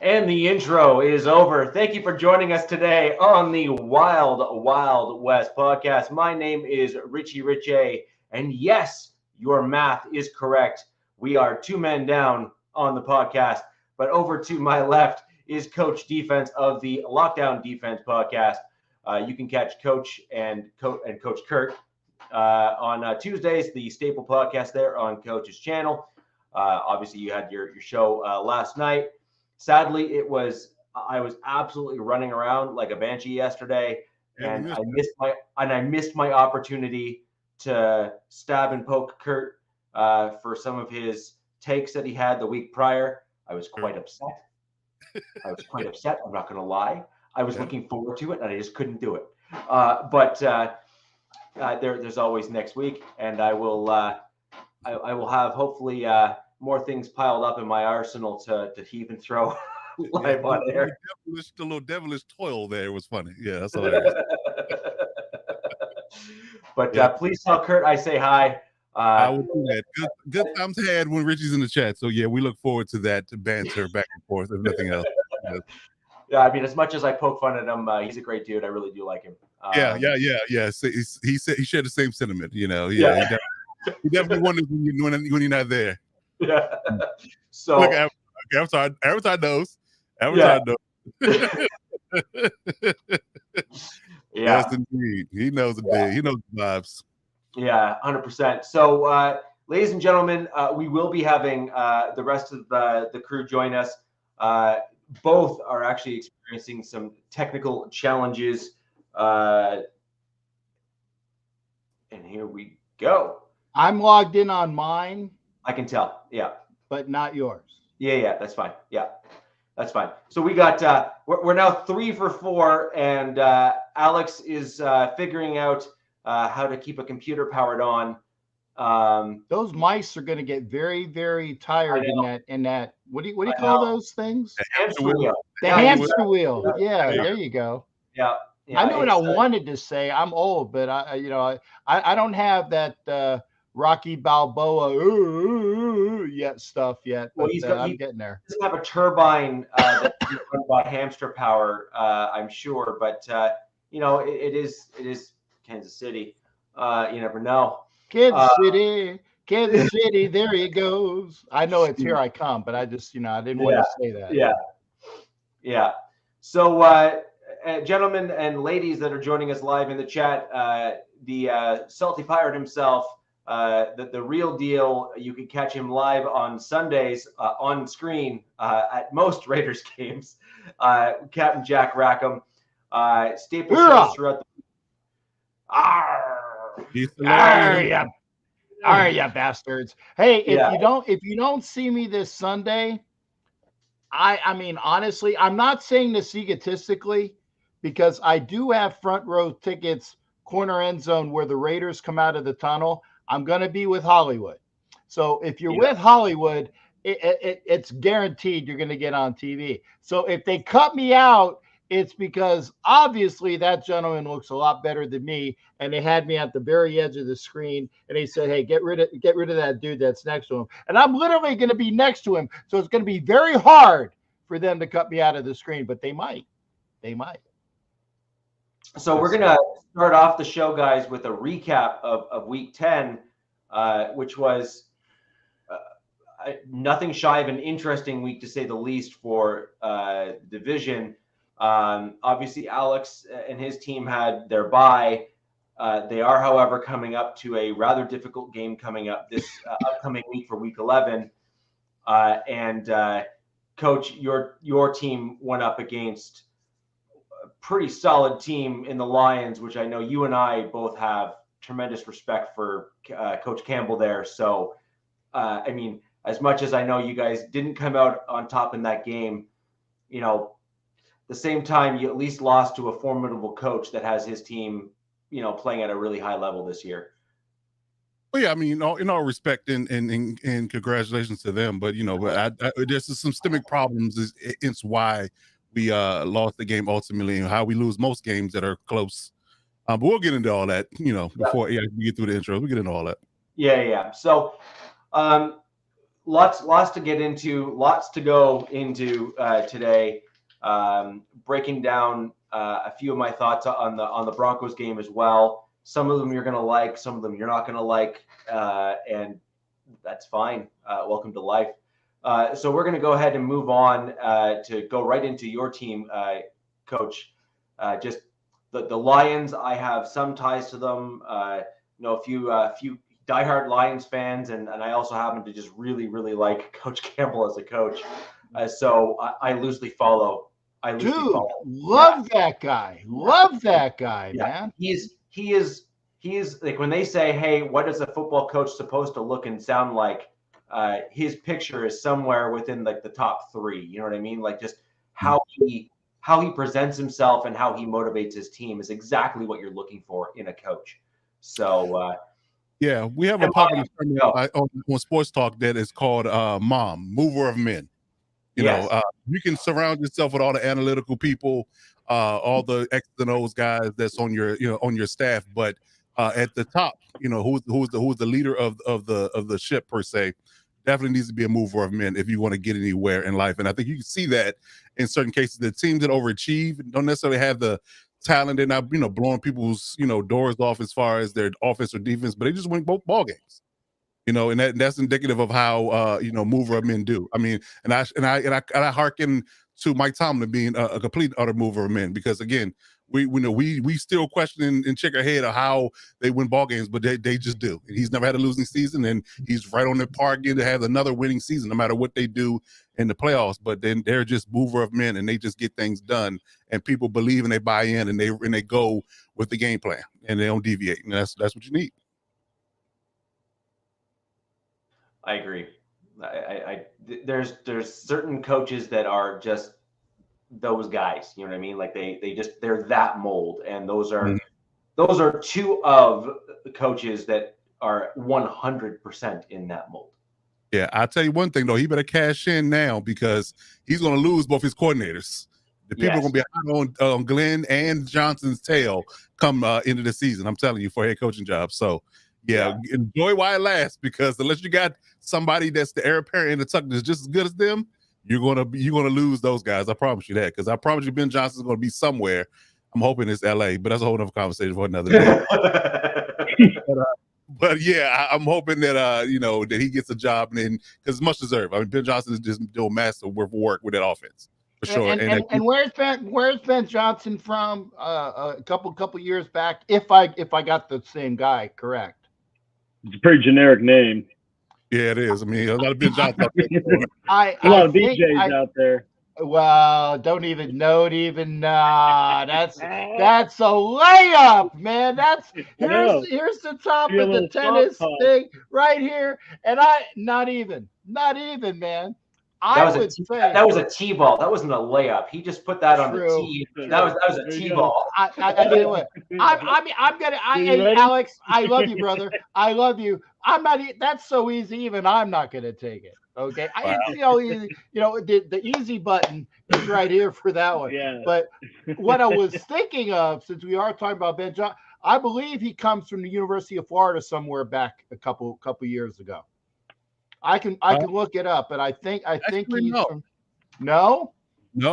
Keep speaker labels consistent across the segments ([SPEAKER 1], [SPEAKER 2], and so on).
[SPEAKER 1] And the intro is over. Thank you for joining us today on the Wild Wild West podcast. My name is Richie Richey, and yes, your math is correct. We are 2 men down on the podcast, but over to my left is Coach Defense of the Lockdown Defense podcast. You can catch Coach and Coach Kurt on Tuesdays, the staple podcast there on Coach's channel. Obviously, you had your show last night. Sadly, I was absolutely running around like a banshee yesterday, and I missed my opportunity to stab and poke Kurt for some of his takes that he had the week prior. I was quite upset. I'm not going to lie. I was looking forward to it, and I just couldn't do it. But there's always next week, and I will have hopefully more things piled up in my arsenal to heave and throw live on air.
[SPEAKER 2] The little devilish toil there was funny. Yeah, that's hilarious.
[SPEAKER 1] But please tell Kurt I say hi.
[SPEAKER 2] I will do that. Good times had when Richie's in the chat. So yeah, we look forward to that banter back and forth, if nothing else.
[SPEAKER 1] Yeah, I mean, as much as I poke fun at him, he's a great dude. I really do like him.
[SPEAKER 2] Yeah. So he said he shared the same sentiment. You know, he definitely wonders when you're not there.
[SPEAKER 1] Yeah. So
[SPEAKER 2] look, Avatar knows. Avatar knows. Yes, indeed. He knows the day. He knows the vibes.
[SPEAKER 1] Yeah, 100%. So, ladies and gentlemen, we will be having the rest of the crew join us. Both are actually experiencing some technical challenges. And here we go.
[SPEAKER 3] I'm logged in on mine.
[SPEAKER 1] I can tell. Yeah.
[SPEAKER 3] But not yours.
[SPEAKER 1] Yeah, that's fine. Yeah, that's fine. So we got, we're now 3 for 4, and Alex is figuring out how to keep a computer powered on.
[SPEAKER 3] Those mice are going to get very, very tired in that. What do you call those things?
[SPEAKER 1] The hamster wheel.
[SPEAKER 3] The hamster wheel. Yeah, there you go.
[SPEAKER 1] Yeah.
[SPEAKER 3] I knew what I wanted to say. I'm old, but I don't have that Rocky Balboa stuff yet. But I'm getting there.
[SPEAKER 1] He doesn't have a turbine that's run by hamster power, I'm sure, but it is Kansas City. You never know.
[SPEAKER 3] Kansas City, there he goes. I know it's Here I Come, but I just, I didn't want to say that.
[SPEAKER 1] Yeah. So, gentlemen and ladies that are joining us live in the chat, the Salty Pirate himself, the real deal, you can catch him live on Sundays on screen at most Raiders games. Captain Jack Rackham, staple shows throughout the
[SPEAKER 3] Are ya bastards? Hey, if you don't see me this Sunday, I mean honestly, I'm not saying this egotistically, because I do have front row tickets, corner end zone where the Raiders come out of the tunnel. I'm going to be with Hollywood. So if you're with Hollywood, it's guaranteed you're going to get on TV. So if they cut me out, it's because obviously that gentleman looks a lot better than me, and they had me at the very edge of the screen, and they said, "Hey, get rid of that dude that's next to him." And I'm literally going to be next to him, so it's going to be very hard for them to cut me out of the screen, but they might.
[SPEAKER 1] So we're going to start off the show, guys, with a recap of Week 10, which was nothing shy of an interesting week, to say the least, for the division. Obviously, Alex and his team had their bye. They are, however, coming up to a rather difficult game coming up this upcoming week for Week 11. And Coach, your team went up against a pretty solid team in the Lions, which I know you and I both have tremendous respect for Coach Campbell there. So, I mean, as much as I know you guys didn't come out on top in that game, the same time, you at least lost to a formidable coach that has his team, playing at a really high level this year.
[SPEAKER 2] Well, yeah, I mean, in all respect and congratulations to them, but there's some systemic problems. It's why we lost the game ultimately, and how we lose most games that are close. But we'll get into all that, before we get through the intro. We'll get into all that.
[SPEAKER 1] Yeah. So lots to get into, lots to go into today. Breaking down a few of my thoughts on the Broncos game as well. Some of them you're going to like, some of them you're not going to like, and that's fine. Welcome to life. So we're going to go ahead and move on to go right into your team, Coach. Just the Lions. I have some ties to them. A few diehard Lions fans, and I also happen to just really like Coach Campbell as a coach. So I loosely follow.
[SPEAKER 3] Love that guy. Love that guy, man.
[SPEAKER 1] He is like, when they say, hey, what is a football coach supposed to look and sound like? His picture is somewhere within like the top 3. You know what I mean? Like, just how he presents himself and how he motivates his team is exactly what you're looking for in a coach. So
[SPEAKER 2] we have a popular term on Sports Talk that is called MOM, mover of men. You know, you can surround yourself with all the analytical people, all the X's and O's guys that's on your staff, but at the top, who's the leader of the ship per se, definitely needs to be a mover of men if you want to get anywhere in life. And I think you can see that in certain cases. The teams that overachieve don't necessarily have the talent. They're not, blowing people's, doors off as far as their offense or defense, but they just win both ball games. And that's indicative of how mover of men do. I mean, and I hearken to Mike Tomlin being a complete utter mover of men, because again, we still question and check our head of how they win ball games, but they just do. And he's never had a losing season, and he's right on the par again to have another winning season, no matter what they do in the playoffs. But then they're just mover of men, and they just get things done, and people believe and they buy in, and they go with the game plan, and they don't deviate. And that's what you need.
[SPEAKER 1] I agree. There's certain coaches that are just those guys, you know what I mean? Like they're that mold, and those are two of the coaches that are 100% in that mold.
[SPEAKER 2] Yeah, I'll tell you one thing though, he better cash in now, because he's going to lose both his coordinators. The people are going to be hot on Glenn and Johnson's tail come into the season. I'm telling you, for a head coaching job. So enjoy while it lasts, because unless you got somebody that's the heir apparent in the tuck that's just as good as them, you're gonna lose those guys. I promise you that, because I promise you Ben Johnson's gonna be somewhere. I'm hoping it's LA, but that's a whole other conversation for another day. but I'm hoping that that he gets a job, and because it's much deserved. I mean, Ben Johnson is just doing massive work with that offense for sure.
[SPEAKER 3] And where's Ben Johnson from? A couple years back, if I got the same guy correct.
[SPEAKER 4] It's a pretty generic name.
[SPEAKER 2] Yeah, it is. I mean, a lot of Ben Johnson out there.
[SPEAKER 4] A lot of BJs out there.
[SPEAKER 3] Well, don't even that's a layup, man. Here's the top of the tennis thing right here, and not even, man.
[SPEAKER 1] That was a T-ball. That wasn't a layup. He just put that on the tee. That was a T-ball.
[SPEAKER 3] Alex, I love you, brother. I love you. That's so easy. Even I'm not going to take it. Okay. It's so easy. The easy button is right here for that one.
[SPEAKER 4] Yeah.
[SPEAKER 3] But what I was thinking of, since we are talking about Ben Johnson, I believe he comes from the University of Florida somewhere back a couple years ago. I can look it up, but I think he's from. No,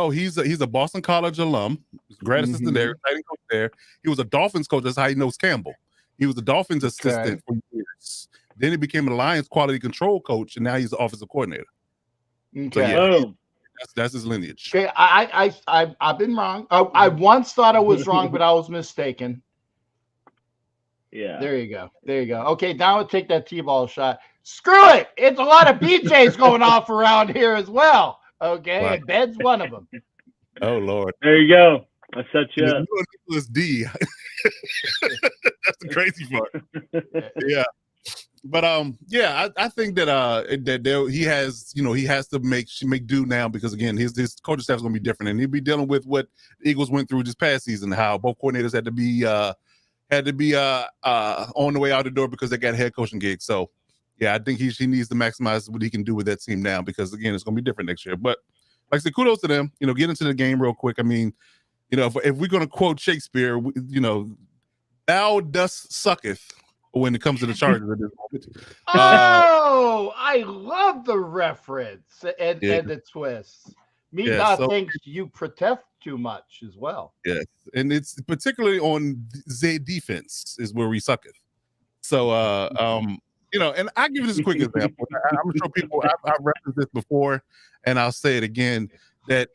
[SPEAKER 2] he's a Boston College alum. He's a grad assistant there, exciting coach there. He was a Dolphins coach. That's how he knows Campbell. He was a Dolphins assistant for years. Then he became a Lions quality control coach, and now he's the offensive coordinator.
[SPEAKER 3] Okay.
[SPEAKER 2] So, that's his lineage.
[SPEAKER 3] Okay, I've been wrong. I once thought I was wrong, but I was mistaken.
[SPEAKER 4] Yeah.
[SPEAKER 3] There you go. Okay, now I'll take that T-ball shot. Screw it. It's a lot of BJs going off around here as well. Okay, wow. And Ben's one of them.
[SPEAKER 2] Oh, Lord.
[SPEAKER 4] There you go. I set you up.
[SPEAKER 2] Nicholas D. That's the crazy part. Yeah. But I think that he has to make do now, because again his coaching staff is going to be different, and he'll be dealing with what the Eagles went through this past season, how both coordinators had to be on the way out the door because they got a head coaching gig. So I think he needs to maximize what he can do with that team now, because again it's going to be different next year. But like I said, kudos to them. Get into the game real quick. I mean, if we're going to quote Shakespeare, thou dost sucketh when it comes to the Chargers at this moment.
[SPEAKER 3] I love the reference and the twists. Thinks you protect too much as well.
[SPEAKER 2] Yes, and it's particularly on the defense is where we suck it. So, and I give you this quick example. I'm sure people I've referenced this before, and I'll say it again that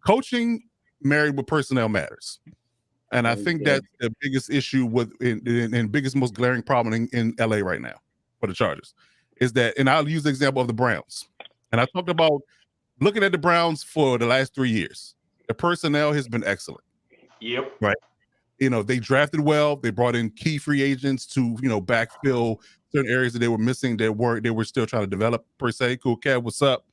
[SPEAKER 2] coaching married with personnel matters. And I think that's the biggest issue and biggest, most glaring problem in LA right now for the Chargers is that, and I'll use the example of the Browns. And I talked about looking at the Browns for the last 3 years. The personnel has been excellent.
[SPEAKER 1] Yep.
[SPEAKER 2] Right. They drafted well. They brought in key free agents to, backfill certain areas that they were missing. They were still trying to develop per se. Cool Kev, what's up?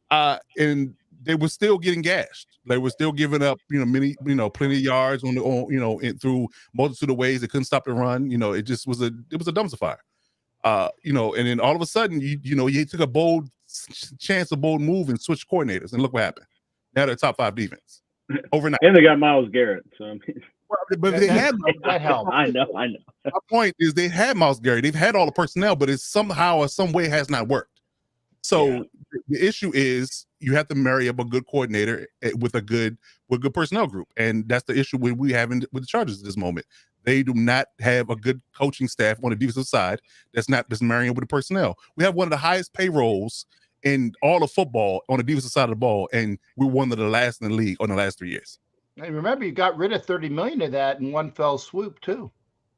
[SPEAKER 2] And they were still getting gashed. They were still giving up, plenty of yards through multitude of ways. They couldn't stop the run. It just was a dumpster fire. And then all of a sudden, you took a bold move and switched coordinators, and look what happened. Now they're top 5 defense overnight.
[SPEAKER 4] And they got Myles Garrett. So
[SPEAKER 2] but they had
[SPEAKER 3] that helped.
[SPEAKER 4] I know.
[SPEAKER 2] My point is they had Myles Garrett. They've had all the personnel, but it somehow or some way has not worked. So the issue is you have to marry up a good coordinator with a good personnel group, and that's the issue we have with the Chargers at this moment. They do not have a good coaching staff on the defensive side that's marrying up with the personnel. We have one of the highest payrolls in all of football on the defensive side of the ball, and we're one of the last in the league on the last 3 years.
[SPEAKER 3] And remember, you got rid of $30 million of that in one fell swoop too.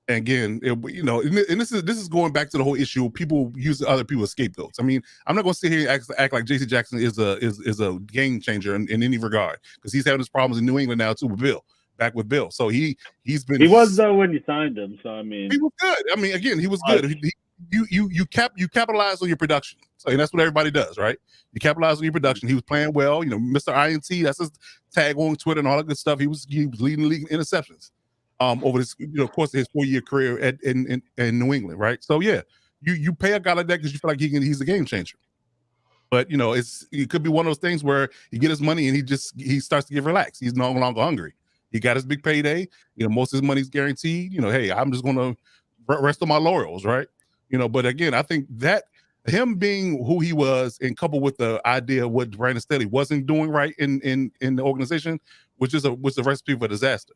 [SPEAKER 2] And again, and this is going back to the whole issue of people using other people as scapegoats. I mean, I'm not going to sit here and act like J.C. Jackson is a game changer in any regard, because he's having his problems in New England now too with Bill. Back with Bill, so he was
[SPEAKER 4] though when you signed him. So I mean,
[SPEAKER 2] he was good. I mean, again, he was good. You capitalize on your production. So that's what everybody does, right? You capitalize on your production. He was playing well. Mr. INT, that's his tag on Twitter and all that good stuff. He was leading the league in interceptions over this course of his 4-year career in New England, right? So yeah, you pay a guy like that because you feel like he's a game changer. But it could be one of those things where you get his money and he starts to get relaxed. He's no longer hungry. He got his big payday. Most of his money's guaranteed. Hey, I'm just going to rest on my laurels, right? But again, I think that him being who he was, and coupled with the idea of what Brandon Staley wasn't doing right in the organization, was a recipe for disaster.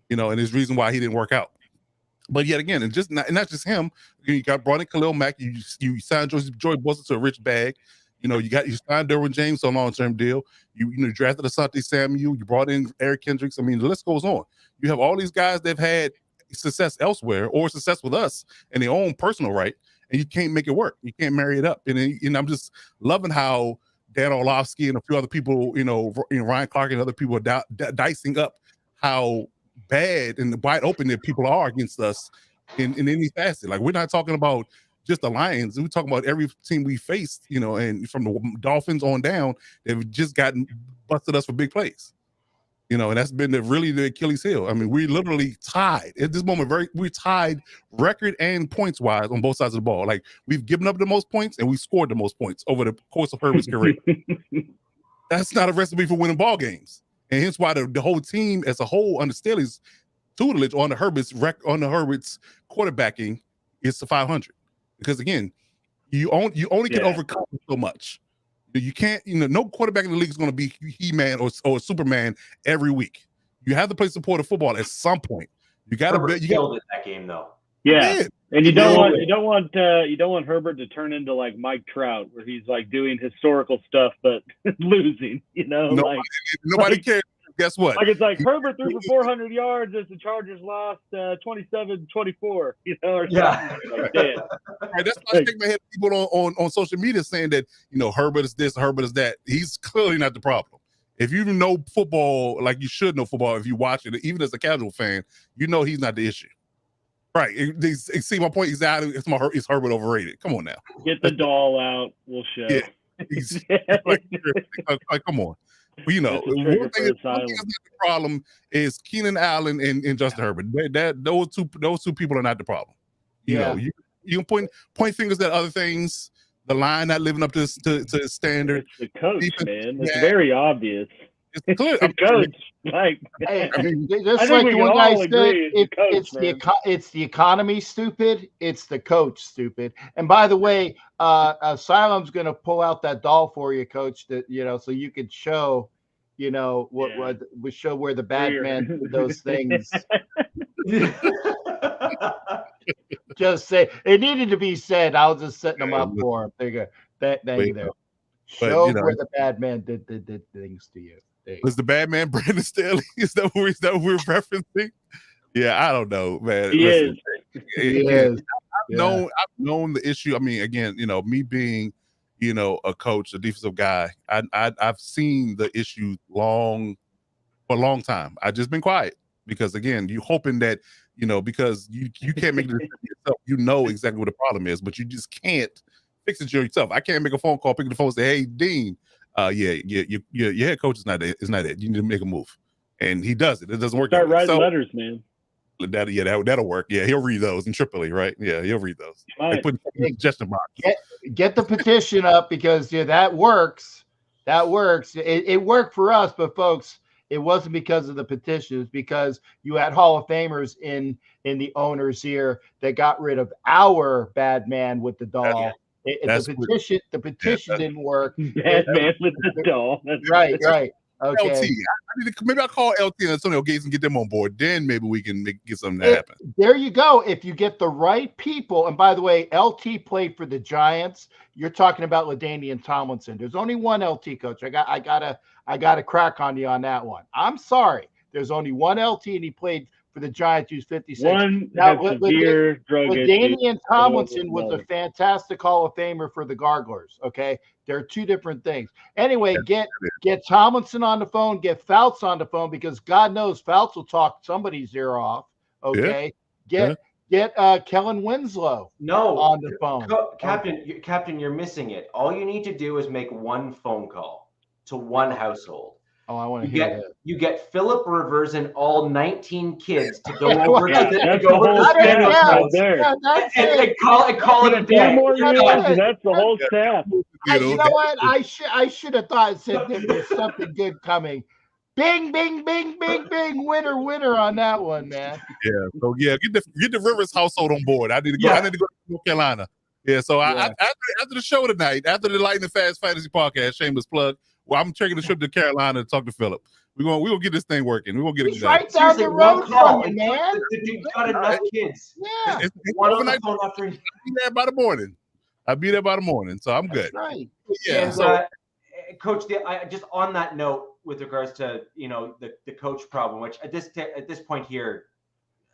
[SPEAKER 2] And his reason why he didn't work out. But yet again, and not just him. You got brought in Khalil Mack. You signed Joey Bosa to a rich bag. You signed Derwin James on a long-term deal. You drafted Asante Samuel. You brought in Eric Kendricks. I mean, the list goes on. You have all these guys that have had success elsewhere or success with us in their own personal right, and you can't make it work. You can't marry it up. And I'm just loving how Dan Orlovsky and a few other people, Ryan Clark and other people are dicing up how bad and wide open that people are against us in any facet. Like, we're not talking about just the Lions. We're talking about every team we faced, and from the Dolphins on down, they've just gotten busted us for big plays. And that's been the Achilles heel. I mean, we literally tied at this moment. We're tied record and points wise on both sides of the ball. Like, we've given up the most points and we scored the most points over the course of Herbert's career. That's not a recipe for winning ball games, and hence why the whole team as a whole under Staley's tutelage on the Herbert's quarterbacking is to 500. Because again, you only can overcome so much. You can't, no quarterback in the league is going to be He-Man or Superman every week. You have to play supportive football at some point. You got to. You
[SPEAKER 1] killed it that game though.
[SPEAKER 4] Yeah, and you don't want Herbert to turn into like Mike Trout, where he's like doing historical stuff but losing.
[SPEAKER 2] Nobody cares. Guess what?
[SPEAKER 4] Like, it's like Herbert threw for 400 yards as the Chargers lost 27-24. Or something.
[SPEAKER 2] Yeah. Like, damn. Right, that's why I think my head people on social media saying that Herbert is this, Herbert is that. He's clearly not the problem. If you know football like you should know football, if you watch it, even as a casual fan, he's not the issue. Right? See my point? Is Herbert overrated? Come on now.
[SPEAKER 4] Get the doll out. We'll show. Yeah.
[SPEAKER 2] Like, come on. One thing that's not the problem is Keenan Allen and Justin Herbert. Those two people are not the problem. You can point fingers at other things. The line not living up to standard.
[SPEAKER 4] It's the coach, man. It's very obvious.
[SPEAKER 2] It's clear.
[SPEAKER 4] The coach, like,
[SPEAKER 3] Hey,
[SPEAKER 2] I mean,
[SPEAKER 3] just
[SPEAKER 4] I think
[SPEAKER 3] like
[SPEAKER 4] we
[SPEAKER 3] the
[SPEAKER 4] can
[SPEAKER 3] one guy
[SPEAKER 4] all
[SPEAKER 3] said,
[SPEAKER 4] agree it's the coach,
[SPEAKER 3] it's the economy, stupid. It's the coach, stupid. And by the way, Asylum's going to pull out that doll for you, Coach. That so you could show, what we show where the bad man did those things. Just say it needed to be said. I was just setting them up for him. There you go. Thank you there. Show where the bad man did things to you.
[SPEAKER 2] Was the bad man Brandon Staley? Is that what we're referencing? Yeah, I don't know, man.
[SPEAKER 4] He is.
[SPEAKER 2] I've known the issue. I mean, again, me being, a coach, a defensive guy, I've seen the issue for a long time. I've just been quiet because, again, you hoping that, because you can't make it yourself. You know exactly what the problem is, but you just can't fix it yourself. I can't make a phone call, pick the phone, and say, "Hey, Dean, your head coach is not it. You need to make a move," and he does it. It doesn't work.
[SPEAKER 4] Start writing letters, man.
[SPEAKER 2] That'll work. Yeah, he'll read those in Tripoli, right? Yeah, he'll read those.
[SPEAKER 4] Right.
[SPEAKER 2] Put suggestion box.
[SPEAKER 3] Get the petition up because that works. That works. It worked for us, but folks, it wasn't because of the petition. It's because you had Hall of Famers in the owners here that got rid of our bad man with the doll. The petition didn't work.
[SPEAKER 4] Bad man with the doll. That's
[SPEAKER 3] right. Okay.
[SPEAKER 2] LT. Maybe I'll call LT and Antonio Gates and get them on board. Then maybe we can get something to happen.
[SPEAKER 3] There you go. If you get the right people, and by the way, LT played for the Giants. You're talking about LaDainian Tomlinson. There's only one LT coach. I got a crack on you on that one. I'm sorry. There's only one LT, and he played for the Giants. Who's 56.
[SPEAKER 4] One severe drug issue.
[SPEAKER 3] LaDainian Tomlinson was a fantastic Hall of Famer for the Garglers. Okay. They're two different things. Anyway, get Tomlinson on the phone, get Fouts on the phone, because God knows Fouts will talk somebody's ear off. Okay. Get Kellen Winslow on the phone.
[SPEAKER 1] Captain, you're missing it. All you need to do is make one phone call to one household.
[SPEAKER 3] Oh, I want to hear that.
[SPEAKER 1] You get Philip Rivers and all 19 kids to go over
[SPEAKER 4] and
[SPEAKER 1] call it a day.
[SPEAKER 4] That's the whole staff.
[SPEAKER 3] You know what? I should have thought said there was something good coming. Bing, bing, bing, bing, bing. Winner on that one, man.
[SPEAKER 2] Yeah. So get the Rivers household on board. I need to go. I need to go to North Carolina. Yeah. So after the show tonight, after the Lightning Fast Fantasy Podcast, shameless plug. Well, I'm taking a trip to Carolina to talk to Philip. We're gonna get this thing working. We're gonna get it done.
[SPEAKER 3] Right down the road from you, man.
[SPEAKER 1] The dude's got enough kids.
[SPEAKER 3] Yeah.
[SPEAKER 2] It's overnight. I'll be there by the morning. So I'm good.
[SPEAKER 3] That's right.
[SPEAKER 1] Yeah. And, Coach, just on that note, with regards to the coach problem, which at this point here,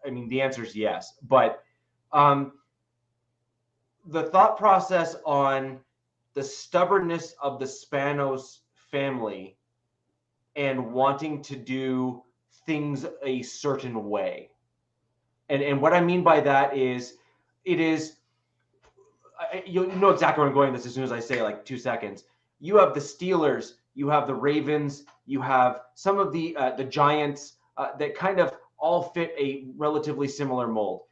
[SPEAKER 1] I mean the answer is yes, but the thought process on the stubbornness of the Spanos family and wanting to do things a certain way. And what I mean by that is you'll know exactly where I'm going with this as soon as I say like 2 seconds. You have the Steelers, you have the Ravens, you have some of the Giants that kind of all fit a relatively similar mold.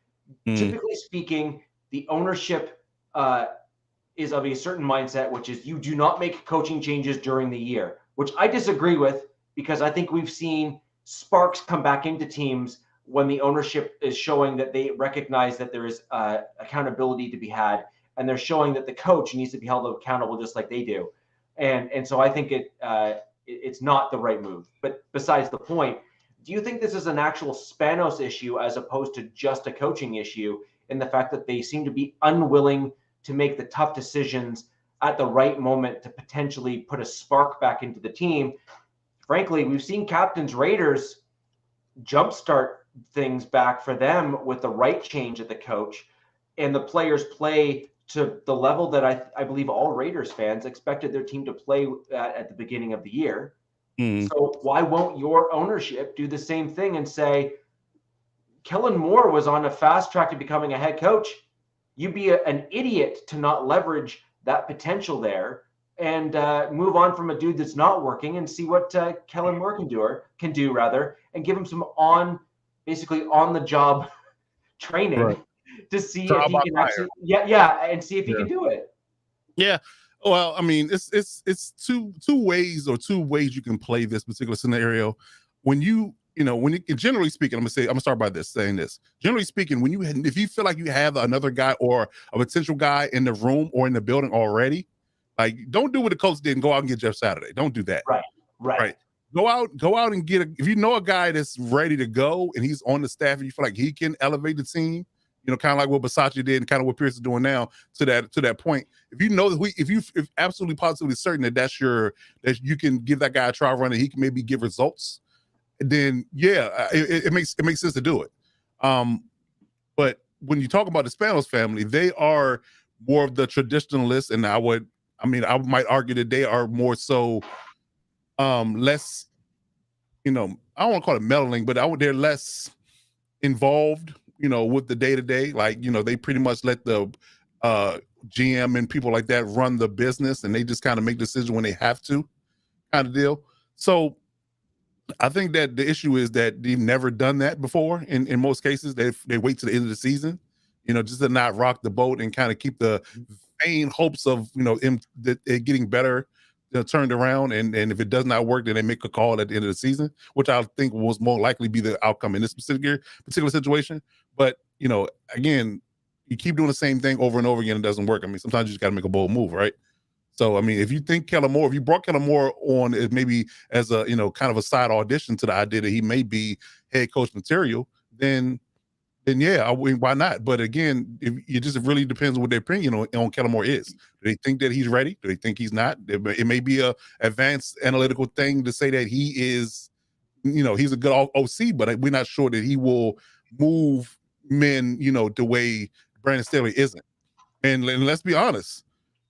[SPEAKER 1] Typically speaking, the ownership is of a certain mindset, which is you do not make coaching changes during the year, which I disagree with, because I think we've seen sparks come back into teams when the ownership is showing that they recognize that there is accountability to be had, and they're showing that the coach needs to be held accountable just like they do. And so I think it's not the right move. But besides the point, do you think this is an actual Spanos issue as opposed to just a coaching issue, in the fact that they seem to be unwilling to make the tough decisions at the right moment to potentially put a spark back into the team? Frankly, we've seen Captain's Raiders jumpstart things back for them with the right change at the coach, and the players play to the level that I believe all Raiders fans expected their team to play at the beginning of the year. So why won't your ownership do the same thing and say, Kellen Moore was on a fast track to becoming a head coach. You'd be an idiot to not leverage that potential there and move on from a dude that's not working and see what Kellen Moore can do, and give him some on the job training to see if he can actually, and see if he can do it.
[SPEAKER 2] Yeah. Well, I mean, it's two ways you can play this particular scenario. When generally speaking, I'm gonna start by saying this. Generally speaking, if you feel like you have another guy or a potential guy in the room or in the building already, like, don't do what the coach did and go out and get Jeff Saturday. Don't do that.
[SPEAKER 1] Right.
[SPEAKER 2] Go out and get if you know a guy that's ready to go and he's on the staff and you feel like he can elevate the team, kind of like what Basacci did and kind of what Pierce is doing now to that point. If you know that if absolutely positively certain that you can give that guy a trial run and he can maybe give results, then it makes sense to do it. But when you talk about the Spanos family, they are more of the traditionalists, and I might argue that they are more so less, I don't want to call it meddling, but they're less involved, with the day-to-day. Like, they pretty much let the GM and people like that run the business, and they just kind of make decisions when they have to, kind of deal. So I think that the issue is that they've never done that before. In most cases, they wait to the end of the season, just to not rock the boat and kind of keep the vain hopes of, it getting better, turned around. And if it does not work, then they make a call at the end of the season, which I think will more likely be the outcome in this particular situation. But, again, you keep doing the same thing over and over again, it doesn't work. I mean, sometimes you just got to make a bold move, right? So, I mean, if you think if you brought Kellen Moore on maybe as a, kind of a side audition to the idea that he may be head coach material, then yeah, why not? But again, it just really depends on what their opinion on Kellen Moore is. Do they think that he's ready? Do they think he's not? It may be a advanced analytical thing to say that he is, he's a good OC, but we're not sure that he will move men, the way Brandon Staley isn't. And let's be honest.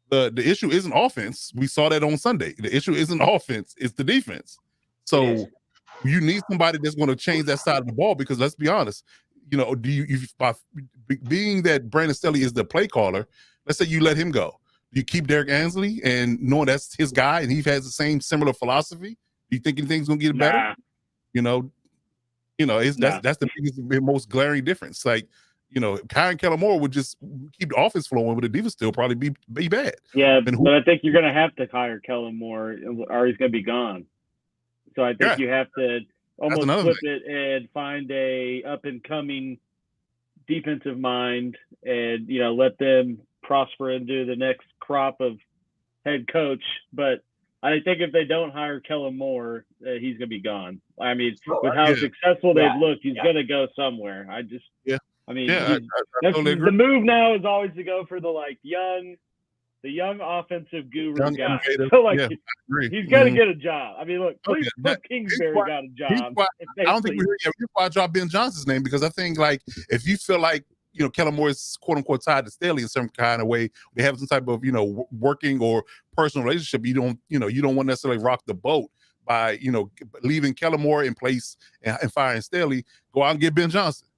[SPEAKER 2] The issue isn't offense. We saw that on Sunday. The issue isn't offense, it's the defense. So you need somebody that's going to change that side of the ball, because let's be honest, by being that Brandon Staley is the play caller, let's say you let him go. You keep Derek Ansley and knowing that's his guy and he has the same similar philosophy. Do you think anything's going to get better? That's the biggest, most glaring difference. Like, Kyle and Kellen Moore would just keep the offense flowing, but the defense still probably be bad.
[SPEAKER 4] Yeah, but I think you're going to have to hire Kellen Moore, or he's going to be gone. So I think you have to almost flip it and find a up and coming defensive mind, and let them prosper into the next crop of head coach. But I think if they don't hire Kellen Moore, he's going to be gone. I mean, with how successful they've looked, he's going to go somewhere. I totally agree. The move now is always to go for the young offensive guru guy. So he's got to get a job. I mean, look, Kingsbury got a job.
[SPEAKER 2] I don't think here's why I dropped Ben Johnson's name, because I think if you feel like Kellen Moore is quote unquote tied to Staley in some kind of way, they have some type of working or personal relationship. You don't want to necessarily rock the boat by leaving Kellen Moore in place and firing Staley. Go out and get Ben Johnson.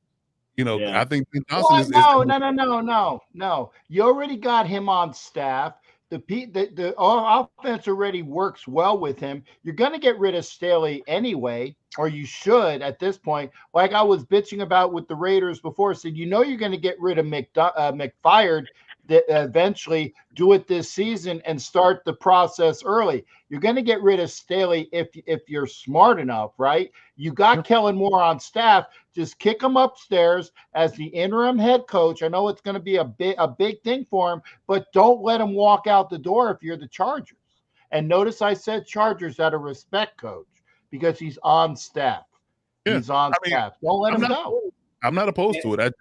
[SPEAKER 2] I think Ben Johnson
[SPEAKER 3] No. You already got him on staff. The offense already works well with him. You're going to get rid of Staley anyway, or you should at this point. Like I was bitching about with the Raiders before, said you're going to get rid of McFired. Eventually do it this season and start the process early. You're going to get rid of Staley if you're smart enough, right? You got Kellen Moore on staff. Just kick him upstairs as the interim head coach. I know it's going to be a big thing for him, but don't let him walk out the door if you're the Chargers. And notice I said Chargers out of respect, coach, because he's on staff. Yeah. He's on staff. Don't let him go.
[SPEAKER 2] I'm not opposed to it. I just,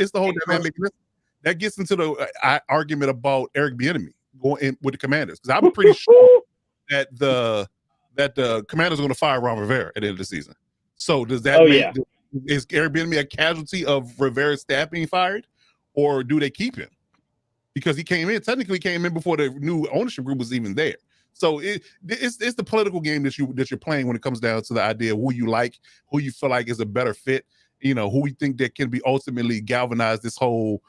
[SPEAKER 2] it's the whole dynamic. That gets into the argument about Eric Bieniemy going in with the Commanders, because I'm pretty sure that the Commanders are going to fire Ron Rivera at the end of the season. So does that is Eric Bieniemy a casualty of Rivera's staff being fired, or do they keep him because he technically came in before the new ownership group was even there? So it's the political game that you're playing when it comes down to the idea of who you like, who you feel like is a better fit, who we think that can be ultimately galvanize this whole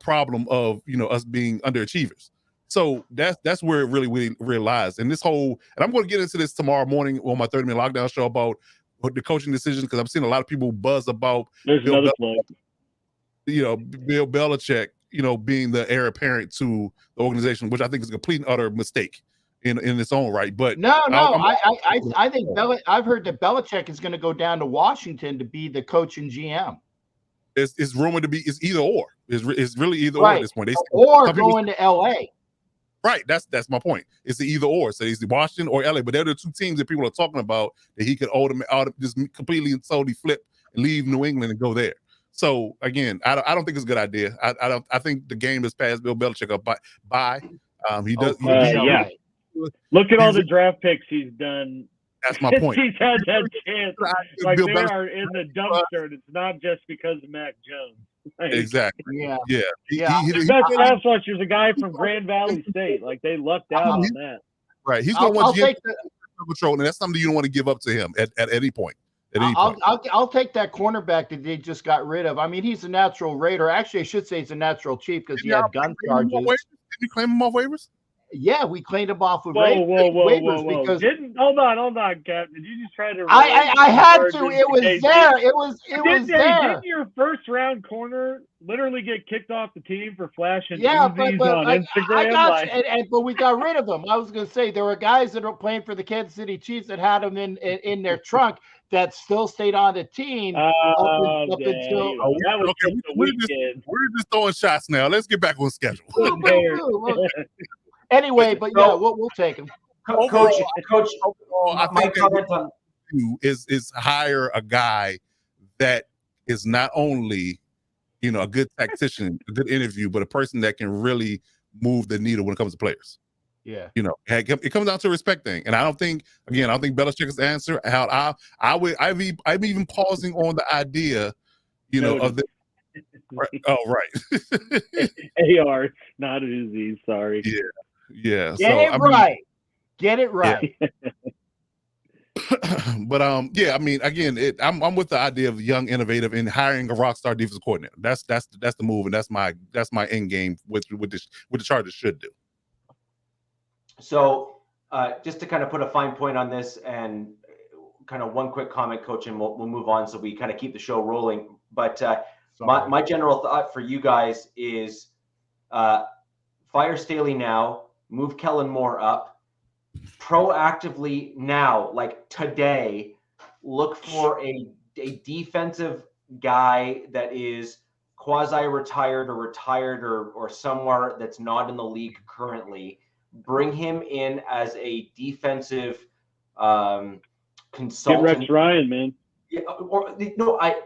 [SPEAKER 2] problem of us being underachievers. So that's where it really lies. And I'm going to get into this tomorrow morning on my 30-minute lockdown show about the coaching decisions, because I'm seeing a lot of people buzz about Bill Belichick, being the heir apparent to the organization, which I think is a complete and utter mistake in its own right. But
[SPEAKER 3] I think I've heard that Belichick is going to go down to Washington to be the coach and GM.
[SPEAKER 2] It's rumored to be either or. It's really either or at this point.
[SPEAKER 3] Or going to LA.
[SPEAKER 2] Right. That's my point. It's the either or. So it's Washington or LA. But they're the two teams that people are talking about that he could just completely and solely flip and leave New England and go there. So again, I don't think it's a good idea. I think the game has passed Bill Belichick up by. He does.
[SPEAKER 4] Look at all the draft picks he's done.
[SPEAKER 2] That's my point.
[SPEAKER 4] He's had that chance. Like they are in the dumpster, and it's not just because of Mac Jones. Like,
[SPEAKER 2] exactly.
[SPEAKER 3] Yeah.
[SPEAKER 4] The best pass rusher is a guy from Grand Valley State. Like they lucked out on that.
[SPEAKER 2] Right. He's going to want GM control, and that's something you don't want to give up to him at any point.
[SPEAKER 3] I'll take that cornerback that they just got rid of. I mean, he's a natural Raider. Actually, I should say he's a natural Chief because he had gun charges.
[SPEAKER 2] Did you claim him off waivers?
[SPEAKER 3] Yeah, we claimed him off with
[SPEAKER 4] waivers because hold on, Cap. Did you just try to?
[SPEAKER 3] I had to. It was there. It was there.
[SPEAKER 4] Didn't your first round corner literally get kicked off the team for flashing
[SPEAKER 3] but
[SPEAKER 4] on Instagram?
[SPEAKER 3] But we got rid of them. I was going to say there were guys that are playing for the Kansas City Chiefs that had them in their trunk that still stayed on the team up until.
[SPEAKER 2] We're just throwing shots now. Let's get back on schedule.
[SPEAKER 3] Anyway, but yeah, we'll take him.
[SPEAKER 1] Coach,
[SPEAKER 2] I think that is hire a guy that is not only, a good tactician, a good interview, but a person that can really move the needle when it comes to players.
[SPEAKER 3] Yeah.
[SPEAKER 2] It comes down to a respect thing. And I don't think Belichick is the answer. I'm even pausing on the idea, of the. Right. Oh, right.
[SPEAKER 4] AR, not easy. Sorry.
[SPEAKER 2] Yeah.
[SPEAKER 3] Get it right.
[SPEAKER 2] But I mean, again, I'm with the idea of young, innovative, and hiring a rock star defensive coordinator. That's the move, and that's my end game with the Chargers should do.
[SPEAKER 1] So, just to kind of put a fine point on this, and kind of one quick comment, Coach, and we'll move on, so we kind of keep the show rolling. But my general thought for you guys is fire Staley now. Move Kellen Moore up proactively now, like today, look for a defensive guy that is quasi-retired or retired or somewhere that's not in the league currently. Bring him in as a defensive consultant.
[SPEAKER 4] Get Rex Ryan, man.
[SPEAKER 1] Yeah,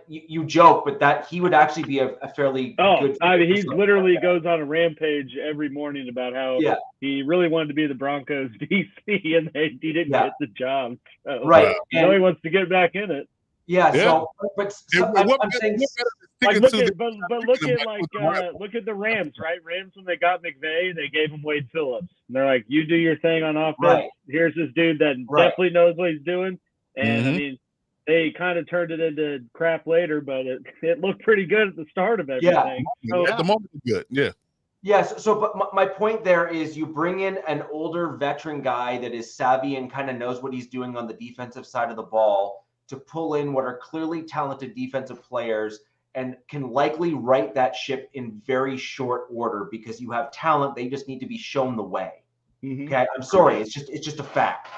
[SPEAKER 1] you joke, but that he would actually be a fairly good.
[SPEAKER 4] He literally goes on a rampage every morning about how he really wanted to be the Broncos DC and he didn't get the job. So,
[SPEAKER 1] right.
[SPEAKER 4] Now he wants to get back in it.
[SPEAKER 1] Yeah. So, I'm saying,
[SPEAKER 4] look at the Rams, right? Rams, when they got McVay, they gave him Wade Phillips. And they're like, you do your thing on offense.
[SPEAKER 1] Right.
[SPEAKER 4] Here's this dude that definitely knows what he's doing. And I mean, they kind of turned it into crap later, but it looked pretty good at the start of everything.
[SPEAKER 2] Yeah. So, at the moment, it's good. Yeah.
[SPEAKER 1] Yes. So, but my point there is you bring in an older veteran guy that is savvy and kind of knows what he's doing on the defensive side of the ball to pull in what are clearly talented defensive players and can likely right that ship in very short order because you have talent. They just need to be shown the way. Mm-hmm. Okay. I'm sorry. It's just a fact.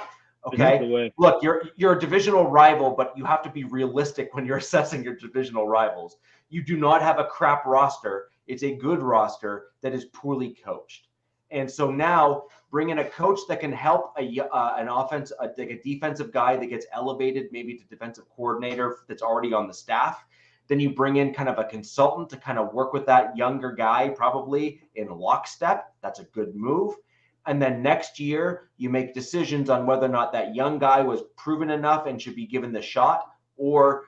[SPEAKER 1] Okay. Look, you're a divisional rival, but you have to be realistic when you're assessing your divisional rivals. You do not have a crap roster. It's a good roster that is poorly coached. And so now bring in a coach that can help an offense, like a defensive guy that gets elevated maybe to defensive coordinator that's already on the staff. Then you bring in kind of a consultant to kind of work with that younger guy, probably in lockstep. That's a good move. And then next year, you make decisions on whether or not that young guy was proven enough and should be given the shot, or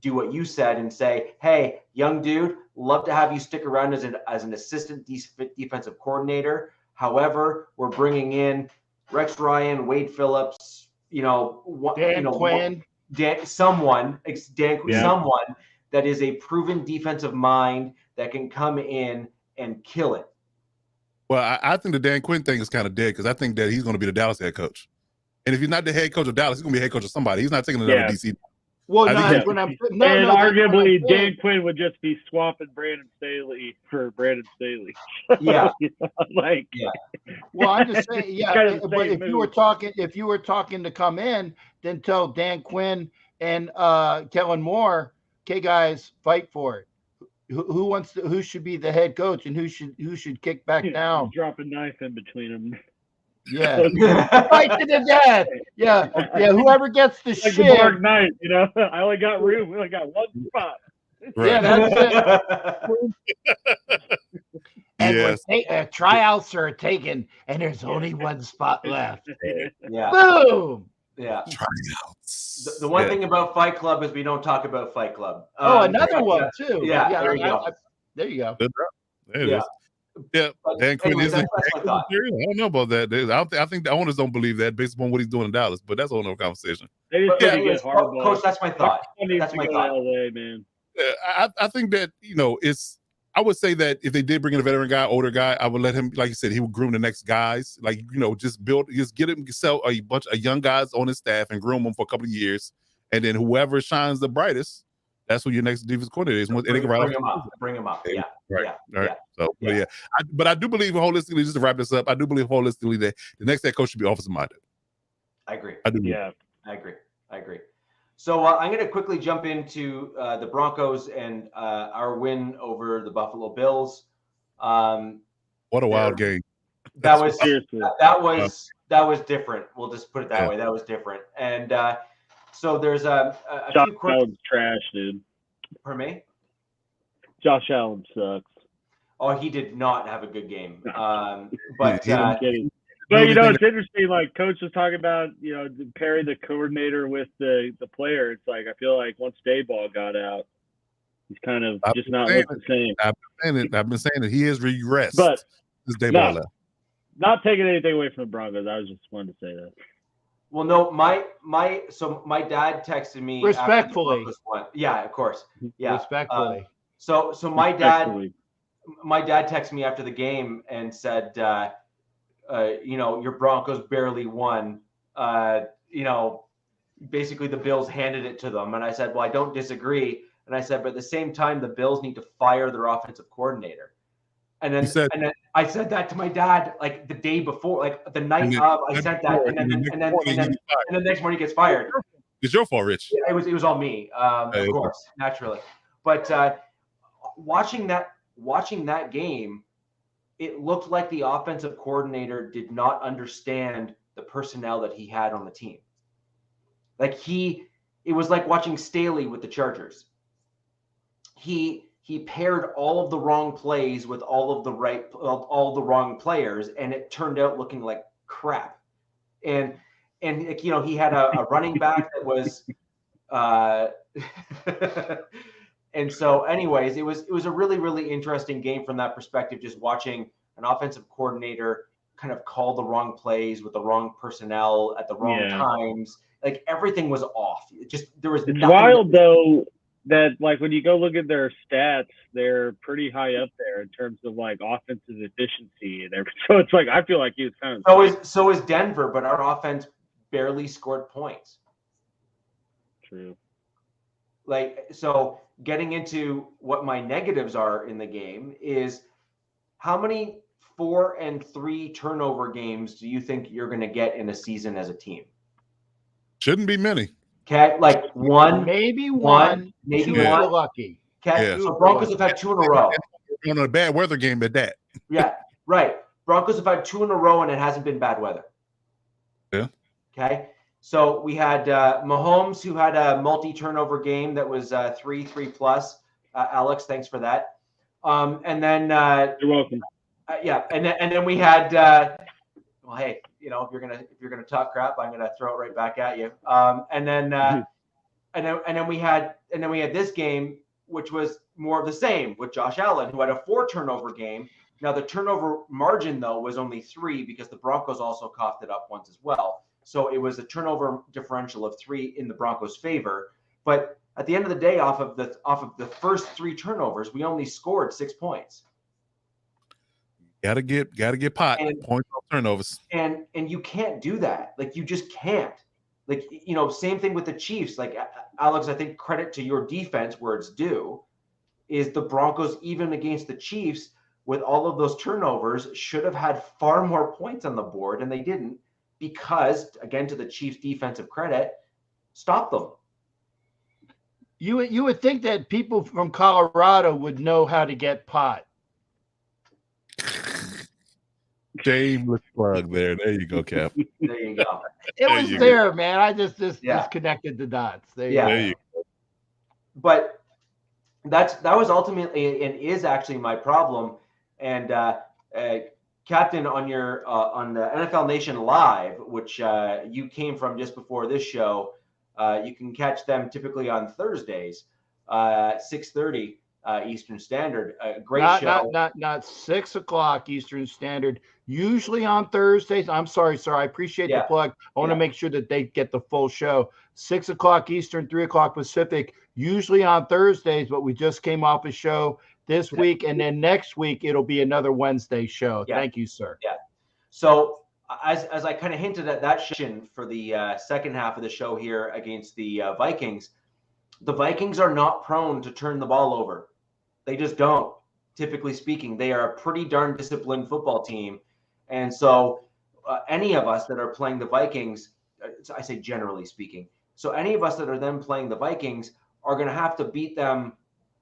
[SPEAKER 1] do what you said and say, hey, young dude, love to have you stick around as an assistant defensive coordinator. However, we're bringing in Rex Ryan, Wade Phillips,
[SPEAKER 3] Quinn.
[SPEAKER 1] Someone that is a proven defensive mind that can come in and kill it.
[SPEAKER 2] Well, I think the Dan Quinn thing is kind of dead because I think that he's going to be the Dallas head coach. And if he's not the head coach of Dallas, he's going to be head coach of somebody. He's not taking another DC.
[SPEAKER 3] Well,
[SPEAKER 4] arguably Dan Quinn would just be swapping Brandon Staley for Brandon Staley.
[SPEAKER 1] Yeah,
[SPEAKER 3] Well, I'm just saying, but if you were talking to come in, then tell Dan Quinn and Kellen Moore, okay, guys, fight for it. Who should be the head coach and who should kick back down?
[SPEAKER 4] Drop a knife in between them.
[SPEAKER 3] Yeah, fight to the death. Yeah. Whoever gets the
[SPEAKER 4] like
[SPEAKER 3] shit.
[SPEAKER 4] The Dark Knight, I only got room. We only got one spot.
[SPEAKER 3] Right. Yeah, that's it. And tryouts are taken, and there's only one spot left.
[SPEAKER 1] Yeah.
[SPEAKER 3] Boom.
[SPEAKER 1] Yeah.
[SPEAKER 2] Tryouts.
[SPEAKER 1] The one thing about Fight Club is we don't talk about Fight Club.
[SPEAKER 3] Another one too.
[SPEAKER 1] Yeah. There you go.
[SPEAKER 3] There you go.
[SPEAKER 2] There it is. Yeah, Dan Quinn isn't. I don't know about that. I think the owners don't believe that based upon what he's doing in Dallas, but that's a whole other conversation.
[SPEAKER 1] Coach, that's my thought.
[SPEAKER 4] That's my thought. LA, man.
[SPEAKER 2] I think that I would say that if they did bring in a veteran guy, older guy, I would let him, like you said, he would groom the next guys. Like, just get him, sell a bunch of young guys on his staff and groom them for a couple of years. And then whoever shines the brightest, that's who your next defense coordinator is.
[SPEAKER 1] Bring him up. Yeah.
[SPEAKER 2] Right. So, but I do believe holistically, just to wrap this up, I do believe holistically that the next head coach should be offensive minded.
[SPEAKER 1] I agree.
[SPEAKER 2] I
[SPEAKER 1] agree. So I'm going to quickly jump into the Broncos and our win over the Buffalo Bills.
[SPEAKER 2] What a wild game!
[SPEAKER 1] That was different. We'll just put it that way. That was different. And so there's a
[SPEAKER 4] Josh Allen's trash, dude.
[SPEAKER 1] Pardon me?
[SPEAKER 4] Josh Allen sucks.
[SPEAKER 1] Oh, he did not have a good game. But
[SPEAKER 4] it's interesting. Like Coach was talking about, pairing the coordinator with the player. It's like I feel like once Dayball got out, he's kind of just not the same.
[SPEAKER 2] I've been saying that he has regressed.
[SPEAKER 4] But
[SPEAKER 2] Dayball
[SPEAKER 1] not
[SPEAKER 4] taking anything away from the Broncos. I was just wanted to say that.
[SPEAKER 1] Well, no, my dad texted me
[SPEAKER 3] respectfully.
[SPEAKER 1] Yeah, of course. Yeah,
[SPEAKER 3] respectfully.
[SPEAKER 1] So my dad texted me after the game and said, your Broncos barely won. Basically the Bills handed it to them, and I said, well, I don't disagree. And I said, but at the same time, the Bills need to fire their offensive coordinator. And then I said that to my dad like the day before, like the night of. I said that, and then the next morning he gets fired.
[SPEAKER 2] It's your fault, Rich.
[SPEAKER 1] Yeah, it was all me, of course, naturally. But watching that game, it looked like the offensive coordinator did not understand the personnel that he had on the team. Like it was like watching Staley with the Chargers. He paired all of the wrong plays with all the wrong players, and it turned out looking like crap. And he had a running back that was and so anyways, it was a really, really interesting game from that perspective, just watching an offensive coordinator kind of call the wrong plays with the wrong personnel at the wrong times. Like everything was off. It's
[SPEAKER 4] wild though that like when you go look at their stats, they're pretty high up there in terms of like offensive efficiency and everything. So it's like I feel like he was kind of
[SPEAKER 1] so is Denver, but our offense barely scored points.
[SPEAKER 4] True.
[SPEAKER 1] Like, so getting into what my negatives are in the game is how many 4 and 3 turnover games do you think you're going to get in a season as a team?
[SPEAKER 2] Shouldn't be many.
[SPEAKER 1] Okay, like one,
[SPEAKER 3] maybe one. Lucky.
[SPEAKER 1] Okay, so Broncos have had 2 in a row.
[SPEAKER 2] On a bad weather game at that.
[SPEAKER 1] Yeah, right. Broncos have had 2 in a row, and it hasn't been bad weather.
[SPEAKER 2] Yeah.
[SPEAKER 1] Okay. So we had Mahomes, who had a multi-turnover game that was 3+. Alex, thanks for that. And then
[SPEAKER 4] you're welcome.
[SPEAKER 1] And then we had well, hey, if you're gonna talk crap, I'm gonna throw it right back at you. And then we had this game, which was more of the same with Josh Allen, who had a 4 turnover game. Now the turnover margin though was only 3 because the Broncos also coughed it up once as well. So it was a turnover differential of 3 in the Broncos' favor. But at the end of the day, off of the first 3 turnovers, we only scored 6 points.
[SPEAKER 2] Gotta get points off turnovers.
[SPEAKER 1] And you can't do that. Like you just can't. Like, same thing with the Chiefs. Like, Alex, I think credit to your defense where it's due is the Broncos, even against the Chiefs, with all of those turnovers, should have had far more points on the board, and they didn't because, again, to the Chiefs' defensive credit, stop them.
[SPEAKER 3] You would think that people from Colorado would know how to get pot.
[SPEAKER 2] Shameless plug there. There you go, Cap.
[SPEAKER 1] There you go.
[SPEAKER 3] It was there, man. I just connected the dots. There you go.
[SPEAKER 1] But that was ultimately and is actually my problem. And Captain, on your on the NFL Nation Live, which you came from just before this show, you can catch them typically on Thursdays, 6:30 Eastern Standard. Great show.
[SPEAKER 3] Not 6 o'clock Eastern Standard. Usually on Thursdays. I'm sorry, sir. I appreciate the plug. I want to make sure that they get the full show. 6 o'clock Eastern, 3 o'clock Pacific. Usually on Thursdays, but we just came off a show this week, and then next week it'll be another Wednesday show. Thank you, sir.
[SPEAKER 1] Yeah. So as I kind of hinted at that session for the second half of the show here against the Vikings are not prone to turn the ball over. They just don't. Typically speaking, they are a pretty darn disciplined football team. And so any of us that are playing the Vikings, I say generally speaking, so any of us that are then playing the Vikings are going to have to beat them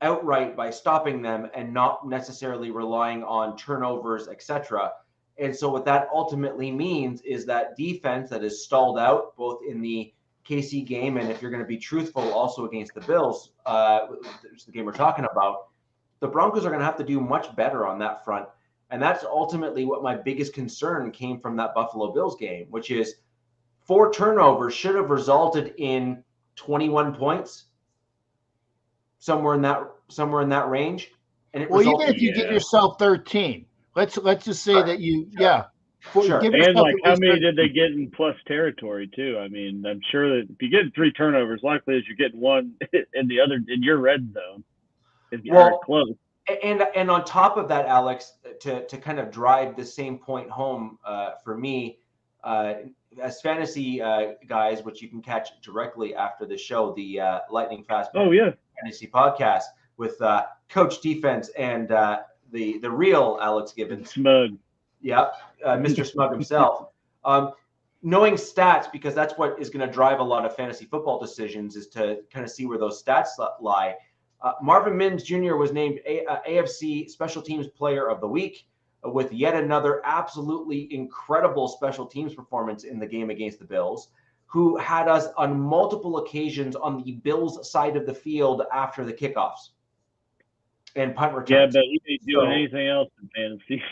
[SPEAKER 1] outright by stopping them and not necessarily relying on turnovers, etc. And so what that ultimately means is that defense that is stalled out both in the KC game and, if you're going to be truthful, also against the Bills, which is the game we're talking about, the Broncos are going to have to do much better on that front. And that's ultimately what my biggest concern came from that Buffalo Bills game, which is 4 turnovers should have resulted in 21 points, somewhere in that range. And
[SPEAKER 3] even if you give yourself 13, let's just say that you
[SPEAKER 4] Sure. And like, how many did they get in plus territory too? I mean, I'm sure that if you get 3 turnovers, likely as you're getting one in the other in your red zone. If you're close.
[SPEAKER 1] And on top of that, Alex, to kind of drive the same point home for me, as fantasy guys, which you can catch directly after the show, the Lightning Fast Fantasy Podcast with Coach Defense and the real Alex Gibbons.
[SPEAKER 4] Smug.
[SPEAKER 1] Yeah, Mr. Smug himself. Knowing stats, because that's what is going to drive a lot of fantasy football decisions, is to kind of see where those stats lie. Marvin Mims Jr. was named AFC Special Teams Player of the Week with yet another absolutely incredible special teams performance in the game against the Bills, who had us on multiple occasions on the Bills side of the field after the kickoffs and punt returns.
[SPEAKER 4] Yeah, but he ain't doing anything else in fantasy.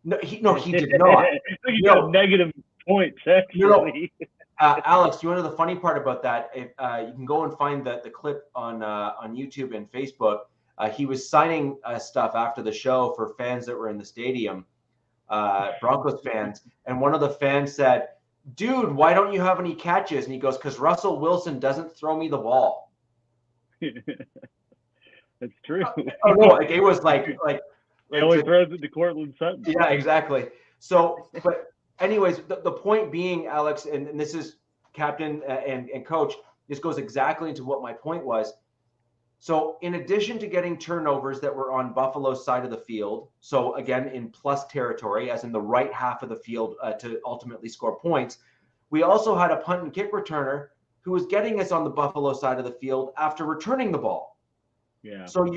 [SPEAKER 1] No, he did not.
[SPEAKER 4] You got negative points, actually.
[SPEAKER 1] No. Alex, you want to know the funny part about that? If, you can go and find the clip on YouTube and Facebook. He was signing stuff after the show for fans that were in the stadium, Broncos fans. And one of the fans said, "Dude, why don't you have any catches?" And he goes, "Because Russell Wilson doesn't throw me the ball."
[SPEAKER 4] That's true.
[SPEAKER 1] Oh no, like it was like
[SPEAKER 4] he only throws it to Cortland Sutton.
[SPEAKER 1] Yeah, exactly. So, but anyways, the point being, Alex, and this is Captain and Coach, this goes exactly into what my point was. So in addition to getting turnovers that were on Buffalo's side of the field, so again, in plus territory, as in the right half of the field to ultimately score points, we also had a punt and kick returner who was getting us on the Buffalo side of the field after returning the ball.
[SPEAKER 4] Yeah.
[SPEAKER 1] So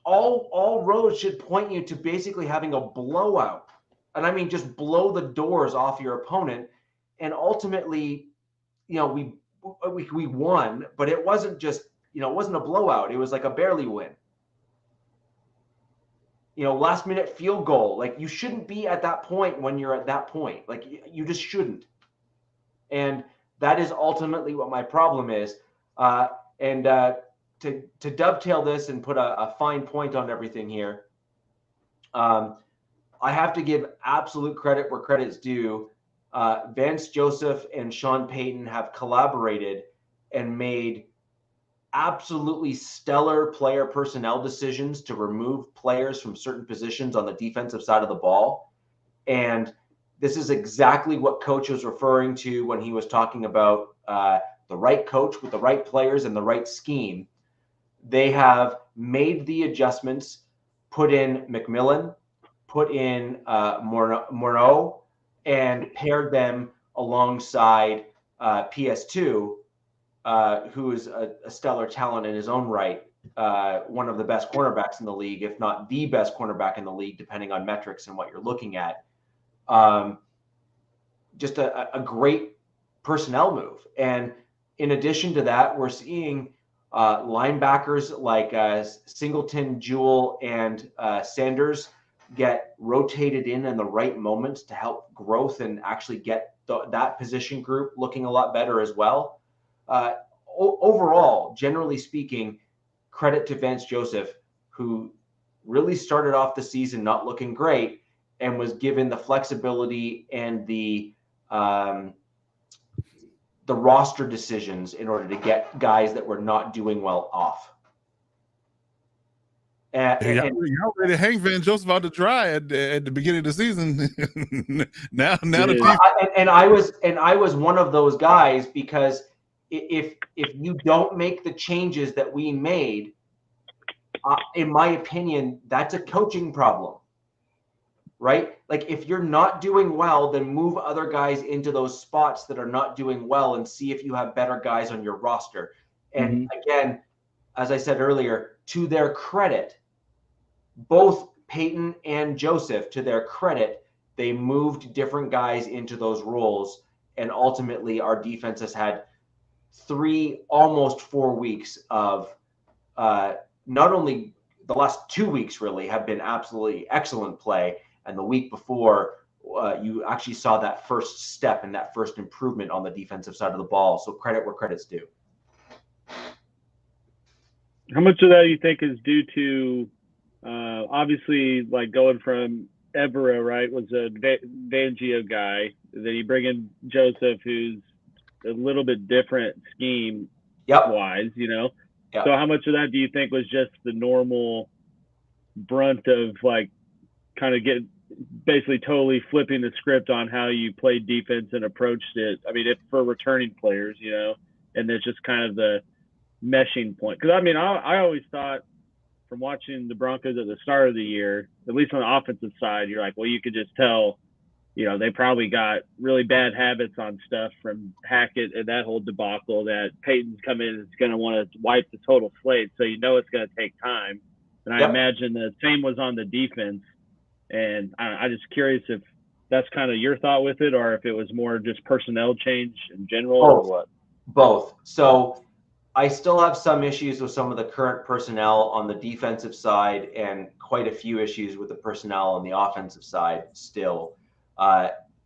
[SPEAKER 1] all roads should point you to basically having a blowout. And I mean, just blow the doors off your opponent. And ultimately, we won, but it wasn't just, it wasn't a blowout. It was like a barely win. Last minute field goal. Like, you shouldn't be at that point when you're at that point. Like, you just shouldn't. And that is ultimately what my problem is. To dovetail this and put a fine point on everything here, I have to give absolute credit where credit's due. Vance Joseph and Sean Payton have collaborated and made absolutely stellar player personnel decisions to remove players from certain positions on the defensive side of the ball. And this is exactly what Coach was referring to when he was talking about the right coach with the right players and the right scheme. They have made the adjustments, put in McMillan, put in Morneau, and paired them alongside PS2, who is a stellar talent in his own right, one of the best cornerbacks in the league, if not the best cornerback in the league, depending on metrics and what you're looking at. Just a great personnel move. And in addition to that, we're seeing linebackers like Singleton, Jewell, and Sanders get rotated in the right moments to help growth and actually get that position group looking a lot better as well. Overall, generally speaking, credit to Vance Joseph, who really started off the season not looking great and was given the flexibility and the roster decisions in order to get guys that were not doing well off.
[SPEAKER 2] Y'all ready to hang Van Joseph out to dry at the beginning of the season. now
[SPEAKER 1] I was one of those guys, because if you don't make the changes that we made, in my opinion, that's a coaching problem, right? Like, if you're not doing well, then move other guys into those spots that are not doing well and see if you have better guys on your roster. And again, as I said earlier, to their credit, both Peyton and Joseph, to their credit, they moved different guys into those roles. And ultimately, our defense has had almost 4 weeks of not only the last 2 weeks really have been absolutely excellent play. And the week before, you actually saw that first step and that first improvement on the defensive side of the ball. So credit where credit's due.
[SPEAKER 4] How much of that do you think is due to, obviously, like going from Evera, right, was a Fangio guy. Then you bring in Joseph, who's a little bit different scheme wise, you know? Yep. So how much of that do you think was just the normal brunt of, like, kind of basically totally flipping the script on how you played defense and approached it? I mean, if for returning players, you know, and it's just kind of the meshing point. Because, I mean, I always thought from watching the Broncos at the start of the year, at least on the offensive side, you're like, well, you could just tell, you know, they probably got really bad habits on stuff from Hackett and that whole debacle, that Peyton's come in and is going to want to wipe the total slate. So you know it's going to take time. And I imagine the same was on the defense. And I'm just curious if that's kind of your thought with it, or if it was more just personnel change in general, or what?
[SPEAKER 1] Both. So I still have some issues with some of the current personnel on the defensive side, and quite a few issues with the personnel on the offensive side still.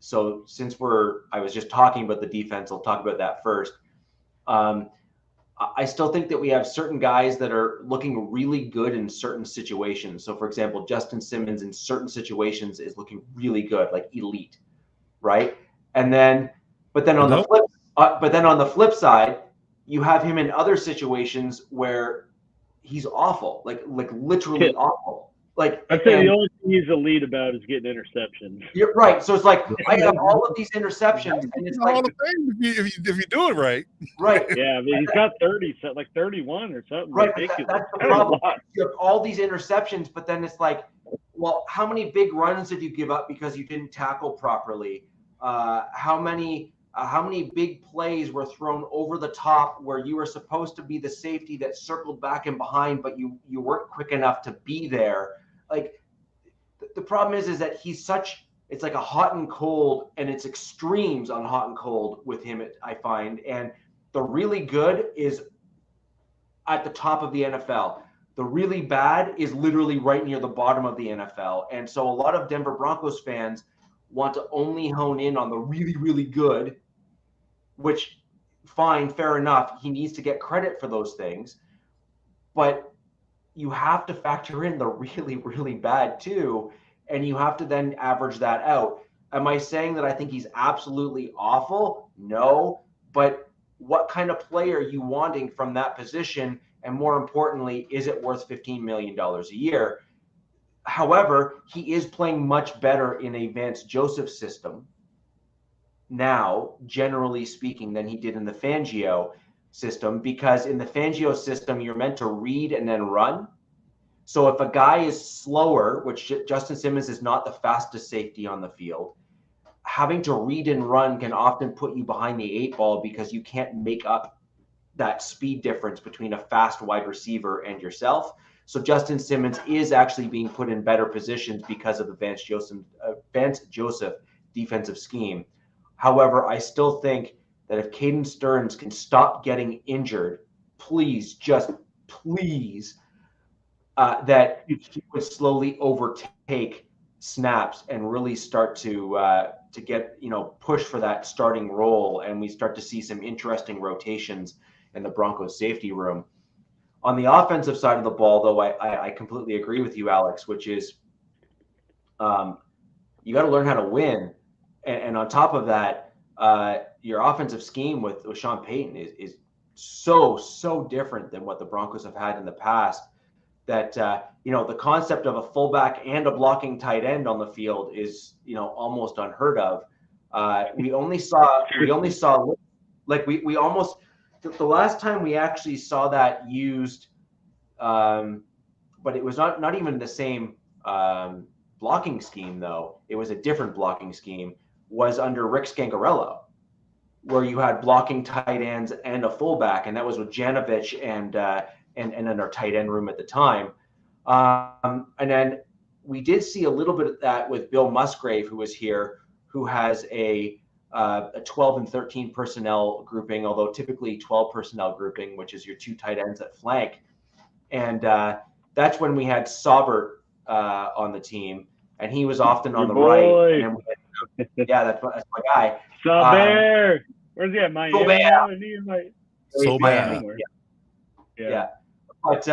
[SPEAKER 1] So since I was just talking about the defense, I'll talk about that first. I still think that we have certain guys that are looking really good in certain situations. So, for example, Justin Simmons in certain situations is looking really good, like elite, right? But then on the flip side, you have him in other situations where he's awful, like literally awful. Like,
[SPEAKER 4] I'd say the only thing he's elite about is getting interceptions.
[SPEAKER 1] You're right. So it's like, I have all of these interceptions, and it's like,
[SPEAKER 2] if you do it right.
[SPEAKER 1] Right.
[SPEAKER 4] Yeah, I mean, he's got 30, like 31 or something.
[SPEAKER 1] Right.
[SPEAKER 4] Ridiculous.
[SPEAKER 1] That's the problem. You have all these interceptions, but then it's like, well, how many big runs did you give up because you didn't tackle properly? How many big plays were thrown over the top where you were supposed to be the safety that circled back and behind, but you weren't quick enough to be there? Like, the problem is that it's like a hot and cold, and it's extremes on hot and cold with him, I find. And the really good is at the top of the NFL. The really bad is literally right near the bottom of the NFL. And so a lot of Denver Broncos fans want to only hone in on the really, really good, which, fine, fair enough. He needs to get credit for those things. But you have to factor in the really, really bad too, and you have to then average that out. Am I saying that I think he's absolutely awful? No, but what kind of player are you wanting from that position? And more importantly, is it worth $15 million a year? However, he is playing much better in a Vance Joseph system now, generally speaking, than he did in the Fangio system, because in the Fangio system, you're meant to read and then run. So if a guy is slower, which Justin Simmons is not the fastest safety on the field, having to read and run can often put you behind the 8 ball because you can't make up that speed difference between a fast wide receiver and yourself. So Justin Simmons is actually being put in better positions because of the Vance Joseph defensive scheme. However, I still think that if Caden Stearns can stop getting injured, please, that he would slowly overtake snaps and really start to get, push for that starting role, and we start to see some interesting rotations in the Broncos safety room. On the offensive side of the ball, though, I completely agree with you, Alex, which is you got to learn how to win. And on top of that, your offensive scheme with Sean Payton is so different than what the Broncos have had in the past, that the concept of a fullback and a blocking tight end on the field is almost unheard of. We only saw the last time we actually saw that used, but it was not even the same blocking scheme, though. It was a different blocking scheme, was under Rick Scangarello, where you had blocking tight ends and a fullback, and that was with Janovich and in our tight end room at the time. And then we did see a little bit of that with Bill Musgrave, who was here, who has a 12 and 13 personnel grouping, although typically 12 personnel grouping, which is your 2 tight ends at flank. And that's when we had Saubert on the team, and he was often on the right. And that's my guy.
[SPEAKER 4] Saubert. Where's he at? Miami?
[SPEAKER 1] Miami. Yeah. But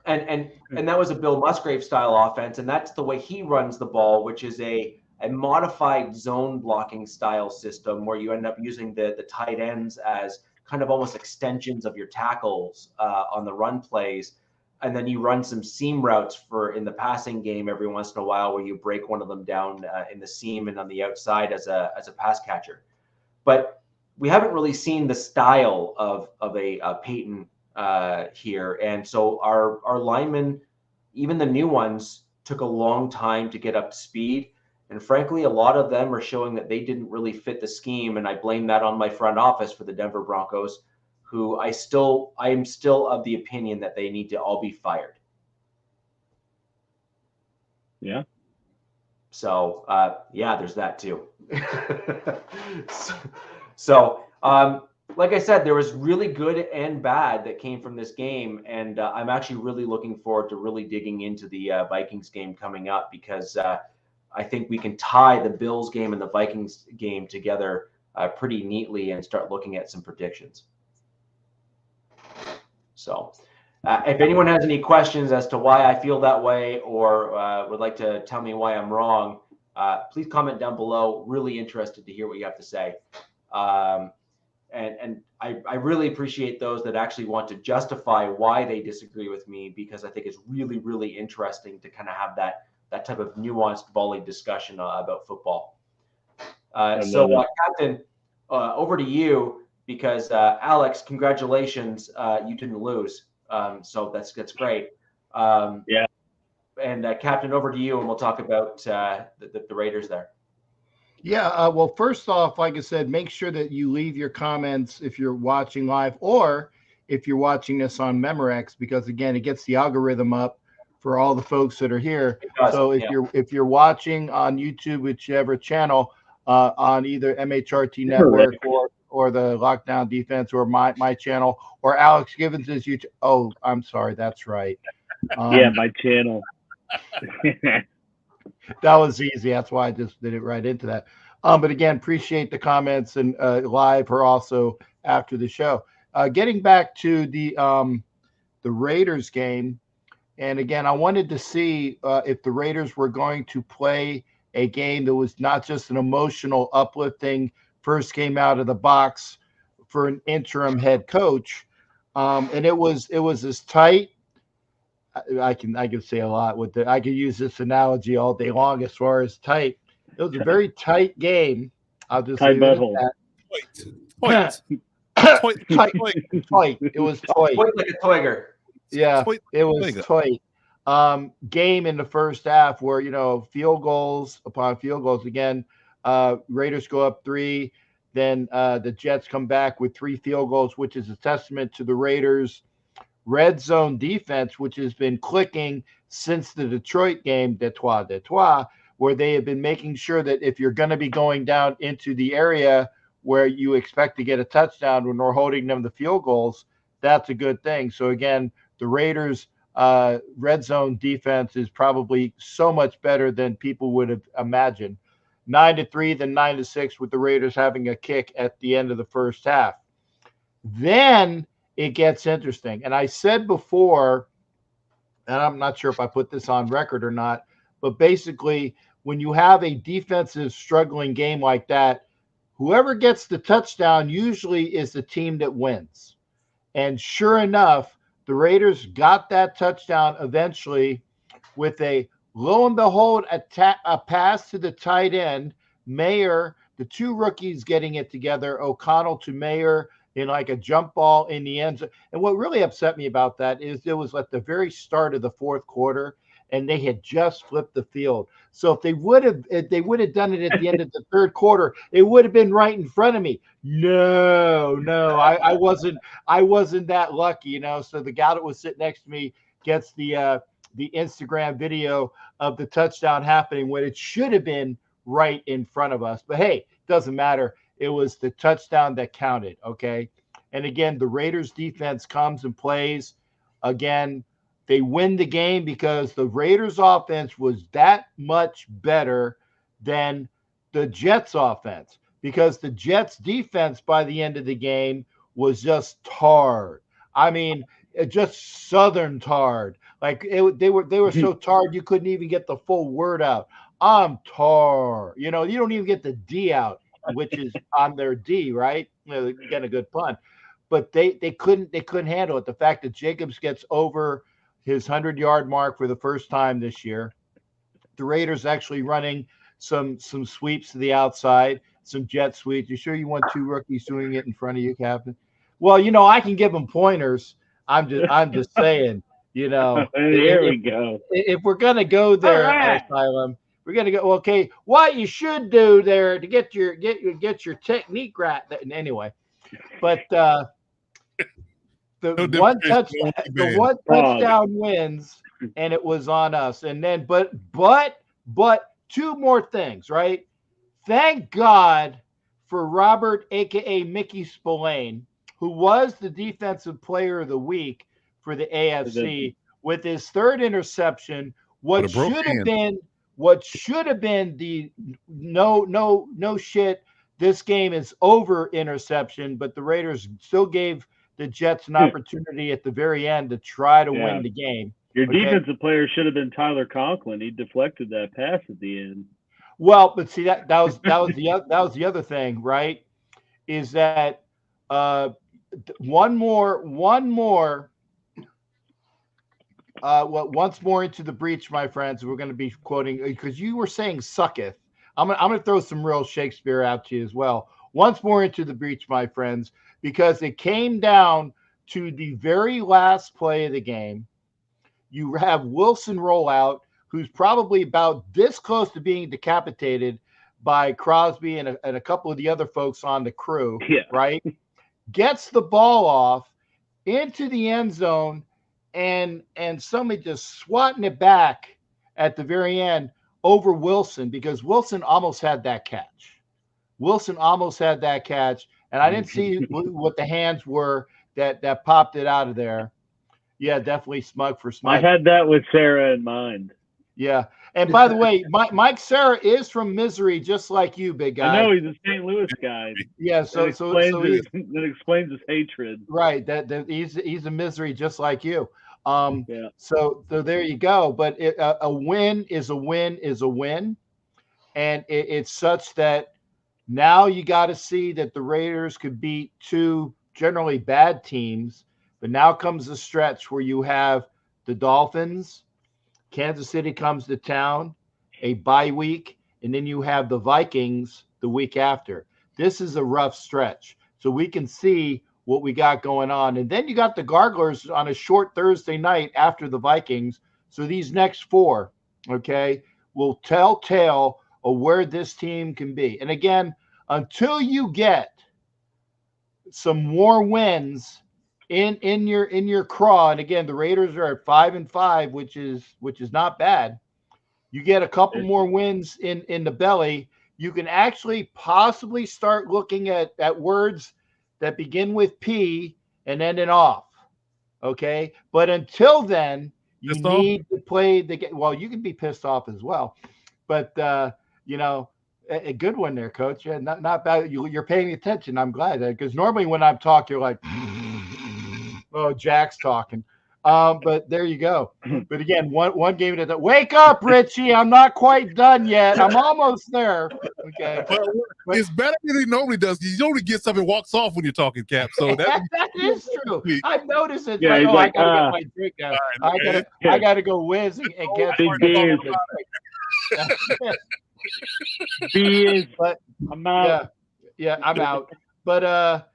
[SPEAKER 1] and that was a Bill Musgrave style offense, and that's the way he runs the ball, which is a modified zone blocking style system where you end up using the tight ends as kind of almost extensions of your tackles on the run plays. And then you run some seam routes in the passing game every once in a while, where you break one of them down in the seam and on the outside as a pass catcher. But we haven't really seen the style of a Peyton here. And so our linemen, even the new ones, took a long time to get up to speed. And frankly, a lot of them are showing that they didn't really fit the scheme. And I blame that on my front office for the Denver Broncos, who I am still of the opinion that they need to all be fired.
[SPEAKER 4] Yeah.
[SPEAKER 1] So, there's that too. So, like I said, there was really good and bad that came from this game. And I'm actually really looking forward to really digging into the Vikings game coming up, because I think we can tie the Bills game and the Vikings game together pretty neatly and start looking at some predictions. So if anyone has any questions as to why I feel that way, or would like to tell me why I'm wrong, please comment down below. Really interested to hear what you have to say. And I really appreciate those that actually want to justify why they disagree with me, because I think it's really, really interesting to kind of have that type of nuanced volley discussion about football. Captain, over to you, because Alex, congratulations, you didn't lose. So that's great.
[SPEAKER 4] Yeah.
[SPEAKER 1] And Captain, over to you, and we'll talk about the Raiders there.
[SPEAKER 3] Yeah. Well, first off, like I said, make sure that you leave your comments if you're watching live, or if you're watching this on Memorex, because again, it gets the algorithm up for all the folks that are here. So if you're watching on YouTube, whichever channel, on either MHRT Network or the Lockdown Defense, or my channel, or Alex Gibbons' YouTube. Oh, I'm sorry, that's right.
[SPEAKER 4] My channel.
[SPEAKER 3] That was easy. That's why I just did it right into that. But again, appreciate the comments, and live or also after the show. Getting back to the Raiders game, and again, I wanted to see if the Raiders were going to play a game that was not just an emotional, uplifting first game out of the box for an interim head coach, and it was as tight I can say a lot with the. I could use this analogy all day long as far as tight. It was a very tight game. I'll just
[SPEAKER 4] tight
[SPEAKER 3] leave it
[SPEAKER 4] butthole.
[SPEAKER 3] at that. Tight. It was tight.
[SPEAKER 1] Like a Toiger.
[SPEAKER 3] Yeah, it was tight. Game in the first half where, field goals upon field goals again. Raiders go up 3. Then the Jets come back with 3 field goals, which is a testament to the Raiders' red zone defense, which has been clicking since the Detroit game, Detroit, where they have been making sure that if you're going to be going down into the area where you expect to get a touchdown when we're holding them to field goals, that's a good thing. So again, the Raiders' red zone defense is probably so much better than people would have imagined. 9-3, then 9-6 with the Raiders having a kick at the end of the first half. Then it gets interesting. And I said before, and I'm not sure if I put this on record or not, but basically when you have a defensive struggling game like that, whoever gets the touchdown usually is the team that wins. And sure enough, the Raiders got that touchdown eventually with a, lo and behold, a pass to the tight end. Mayer, the 2 rookies getting it together, O'Connell to Mayer in like a jump ball in the end zone. And what really upset me about that is it was at the very start of the fourth quarter, and they had just flipped the field. So if they would have done it at the end of the third quarter, it would have been right in front of me. No, I wasn't that lucky, So the guy that was sitting next to me gets the Instagram video of the touchdown happening when it should have been right in front of us. But hey, doesn't matter. It was the touchdown that counted. Okay. And again, the Raiders defense comes and plays. Again, they win the game because the Raiders offense was that much better than the Jets offense, because the Jets defense by the end of the game was just tarred. I mean, just Southern tarred. Like they were so tarred you couldn't even get the full word out. I'm tar. You don't even get the D out, which is on their D, right? Again, a good pun. But they couldn't handle it. The fact that Jacobs gets over his 100-yard mark for the first time this year. The Raiders actually running some sweeps to the outside, some jet sweeps. You sure you want 2 rookies doing it in front of you, Captain? Well, I can give them pointers. I'm just saying,
[SPEAKER 4] There we go.
[SPEAKER 3] If we're gonna go there, right. Asylum, we're gonna go. Okay, what you should do there to get your technique right. Anyway, but the one touchdown wins, and it was on us. And then, but 2 more things, right? Thank God for Robert, aka Mickey Spillane, who was the defensive player of the week for the AFC with his 3rd interception. What should have been the no shit, this game is over interception, but the Raiders still gave the Jets an opportunity at the very end to try to win the game.
[SPEAKER 4] Your defensive player should have been Tyler Conklin. He deflected that pass at the end.
[SPEAKER 3] Well, but see that was the other thing, right? Is that once more into the breach, my friends. We're going to be quoting, because you were saying sucketh. I'm going to throw some real Shakespeare out to you as well. Once more into the breach, my friends, because it came down to the very last play of the game. You have Wilson roll out, who's probably about this close to being decapitated by Crosby and a couple of the other folks on the crew, right? Gets the ball off into the end zone, and somebody just swatting it back at the very end over Wilson, because Wilson almost had that catch. And I didn't see what the hands were that popped it out of there. Yeah, definitely smug for smug.
[SPEAKER 4] I had that with Sarah in mind.
[SPEAKER 3] Yeah. And by the way, Mike Sarah is from Misery, just like you, big guy.
[SPEAKER 4] I know, he's a St. Louis guy.
[SPEAKER 3] Yeah, that
[SPEAKER 4] explains his hatred.
[SPEAKER 3] Right. That he's a Misery just like you. So there you go. But a win is a win. And it's such that now you got to see that the Raiders could beat 2 generally bad teams. But now comes the stretch where you have the Dolphins. Kansas City comes to town, a bye week, and then you have the Vikings the week after. This is a rough stretch. So we can see what we got going on. And then you got the Garglers on a short Thursday night after the Vikings. So these next 4, okay, will tell tale of where this team can be. And again, until you get some more wins in your craw, and again, the Raiders are at 5-5, which is not bad. You get a couple more wins in the belly, you can actually possibly start looking at words that begin with P and end in off. Okay, but until then, you need to play the game. Well, you can be pissed off as well, but a good one there, Coach. Yeah, not bad. You're paying attention. I'm glad, because normally when I'm talking, you're like, oh, Jack's talking. But there you go. But again, one game at a time. Wake up, Richie. I'm not quite done yet. I'm almost there. Okay.
[SPEAKER 2] But it's better than he normally does. He only gets up and walks off when you're talking, Cap. So that
[SPEAKER 3] is true. I've noticed it.
[SPEAKER 4] Yeah,
[SPEAKER 3] I gotta get my drink out. I gotta go whiz and get but I'm out. Yeah, I'm out. But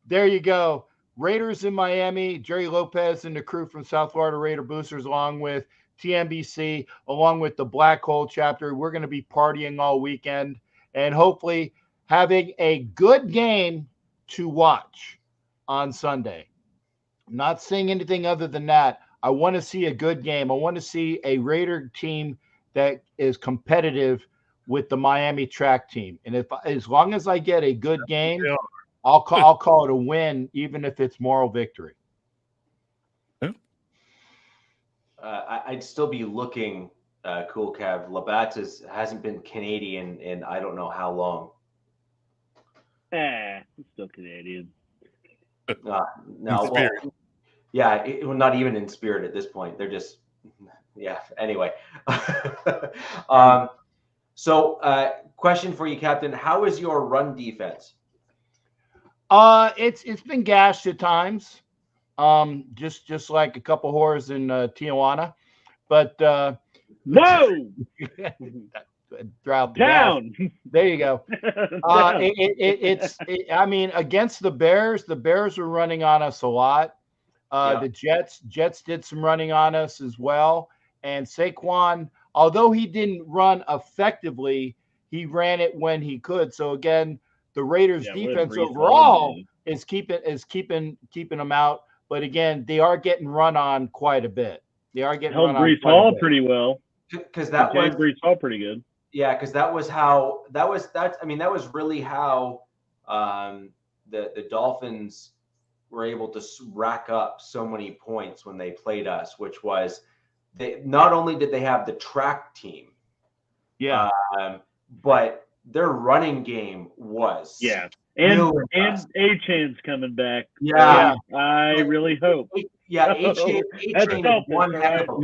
[SPEAKER 3] there you go. Raiders in Miami, Jerry Lopez and the crew from South Florida Raider Boosters, along with TNBC, along with the Black Hole chapter. We're going to be partying all weekend and hopefully having a good game to watch on Sunday. I'm not saying anything other than that. I want to see a good game. I want to see a Raider team that is competitive with the Miami track team. And as long as I get a good game, I'll call it a win, even if it's moral victory.
[SPEAKER 1] I'd still be looking, Cool Cav. Labatt's hasn't been Canadian in I don't know how long.
[SPEAKER 4] He's still Canadian.
[SPEAKER 1] No, well, yeah, not even in spirit at this point. They're just, yeah. Anyway, so question for you, Captain: how is your run defense?
[SPEAKER 3] It's been gashed at times, just like a couple whores in Tijuana, but
[SPEAKER 4] no,
[SPEAKER 3] throughout the
[SPEAKER 4] down.
[SPEAKER 3] Gas. There you go. I mean, against the Bears were running on us a lot. The Jets did some running on us as well, and Saquon, although he didn't run effectively, he ran it when he could. So again, the Raiders defense overall is keeping them out. But again, they are getting run on quite a bit. They are getting run on
[SPEAKER 4] Brees Hall pretty well.
[SPEAKER 1] Because that was
[SPEAKER 4] Brees Hall pretty good.
[SPEAKER 1] Yeah, because that was really how the Dolphins were able to rack up so many points when they played us, which was they not only did they have the track team, but their running game was
[SPEAKER 4] and A-Chain's coming back. I really hope.
[SPEAKER 1] A-Chain is one heck of a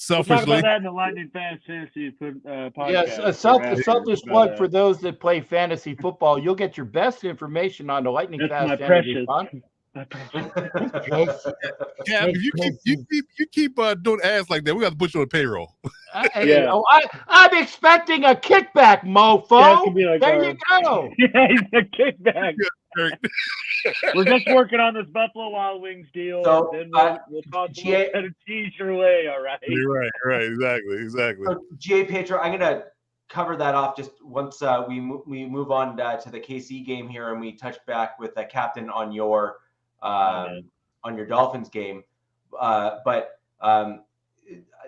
[SPEAKER 4] We'll talk about that in the Lightning Fast Fantasy podcast.
[SPEAKER 3] Yes, a selfless plug for those that play fantasy football. You'll get your best information on the Lightning Fast Fantasy podcast.
[SPEAKER 2] Yeah, you keep doing ads like that, we got to put you on payroll.
[SPEAKER 3] I'm expecting a kickback, mofo.
[SPEAKER 4] Like
[SPEAKER 3] there you go.
[SPEAKER 4] Yeah, he's a kickback. We're just working on this Buffalo Wild Wings deal.
[SPEAKER 1] So,
[SPEAKER 4] then we'll possibly get a tease your way. All right.
[SPEAKER 2] You're right. Exactly.
[SPEAKER 1] So, G.A. Pedro, I'm gonna cover that off just once we move on to the KC game here, and we touch back with the captain on your Dolphins game. But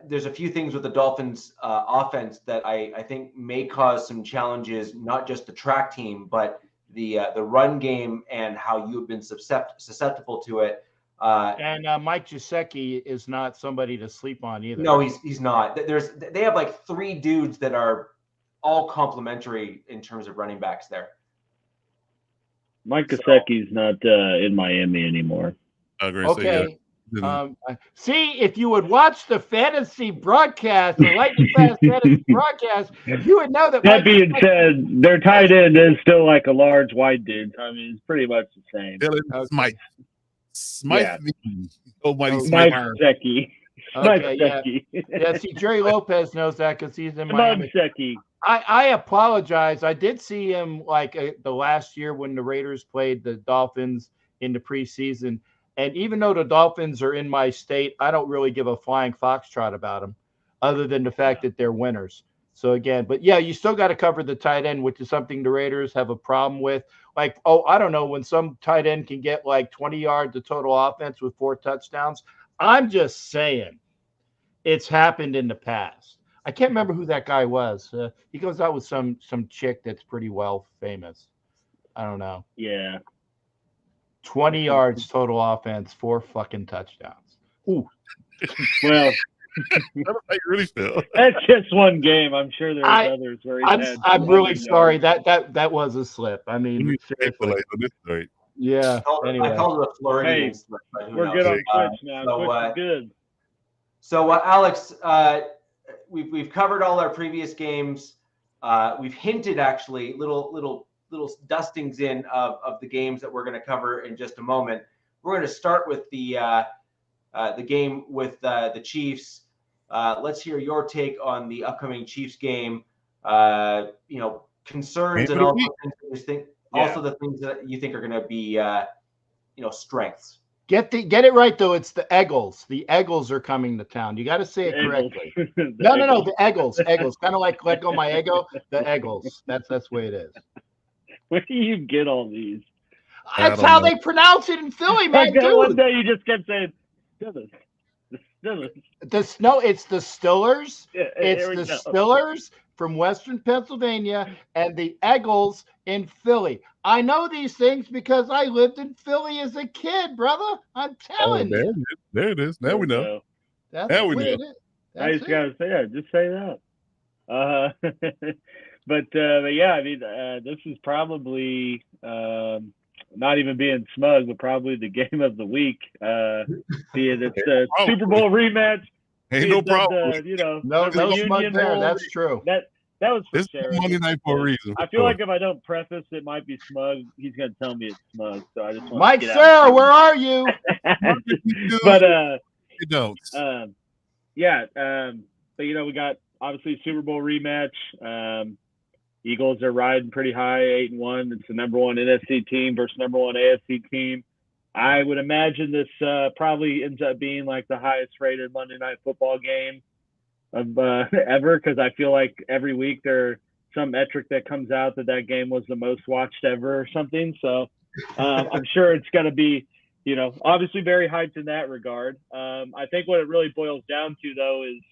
[SPEAKER 1] there's a few things with the Dolphins offense that I think may cause some challenges, not just the track team, but the run game and how you have been susceptible to it.
[SPEAKER 3] And Mike Gesicki is not somebody to sleep on either.
[SPEAKER 1] No, he's not. They have like 3 dudes that are all complimentary in terms of running backs there.
[SPEAKER 4] Mike Gesicki's not in Miami anymore.
[SPEAKER 3] Okay. See, if you would watch the fantasy broadcast, the Lightning Fast fantasy broadcast, you would know that.
[SPEAKER 4] That being said, their tight end is still like a large white dude. I mean, it's pretty much the same.
[SPEAKER 2] Mike. Smythe.
[SPEAKER 4] Mike Gesicki.
[SPEAKER 3] Okay, yeah. See, Jerry Lopez knows that because he's in Miami. I apologize. I did see him the last year when the Raiders played the Dolphins in the preseason. And even though the Dolphins are in my state, I don't really give a flying foxtrot about them other than the fact that they're winners. So again, but yeah, you still got to cover the tight end, which is something the Raiders have a problem with. I don't know, when some tight end can get 20 yards of total offense with 4 touchdowns. I'm just saying it's happened in the past. I can't remember who that guy was. He goes out with some chick that's pretty well famous. I don't know.
[SPEAKER 4] Yeah.
[SPEAKER 3] 20 yards total offense, 4 fucking touchdowns. Ooh.
[SPEAKER 4] Well,
[SPEAKER 2] I really feel
[SPEAKER 4] that's just one game. I'm sure there's others where
[SPEAKER 3] I'm really sorry. That was a slip. I mean, seriously. Yeah. Anyway.
[SPEAKER 1] I called it a Floridian slip.
[SPEAKER 4] We're good on Twitch now. Twitch is good.
[SPEAKER 1] So, Alex, we've covered all our previous games. We've hinted actually little dustings in of the games that we're going to cover in just a moment. We're going to start with the game with the Chiefs. Let's hear your take on the upcoming Chiefs game. Concerns and also the things that you think are going to be strengths.
[SPEAKER 3] Get it right though. It's the Eagles. The Eagles are coming to town. You got to say it correctly. No. The Eagles. Kind of like let go my ego. The Eagles. That's the way it is.
[SPEAKER 4] Where do you get all these?
[SPEAKER 3] That's how they pronounce it in Philly, man.
[SPEAKER 4] One day you just kept saying Steelers.
[SPEAKER 3] It's the Stillers. Yeah, it's the Stillers from Western Pennsylvania and the Eagles in Philly. I know these things because I lived in Philly as a kid, brother. I'm telling you.
[SPEAKER 2] There it is. Now we know.
[SPEAKER 3] Now we know.
[SPEAKER 4] I just gotta say that. Just say that. But yeah, I mean, this is probably not even being smug, but probably the game of the week. Being it's the Super Bowl rematch.
[SPEAKER 2] Ain't no problem.
[SPEAKER 3] No smug there. That's true.
[SPEAKER 4] That was for
[SPEAKER 2] this Monday night for a reason.
[SPEAKER 4] I feel like if I don't preface it might be smug, he's gonna tell me it's smug. So I just want
[SPEAKER 3] Mike
[SPEAKER 4] to get
[SPEAKER 3] Sarah, where are you?
[SPEAKER 4] But
[SPEAKER 2] you don't.
[SPEAKER 4] But we got obviously Super Bowl rematch. Eagles are riding pretty high, 8-1. It's the number 1 NFC team versus number 1 AFC team. I would imagine this probably ends up being like the highest rated Monday Night Football game of ever, because I feel like every week there's some metric that comes out that game was the most watched ever or something. So I'm sure it's going to be, obviously very hyped in that regard. I think what it really boils down to, though, is,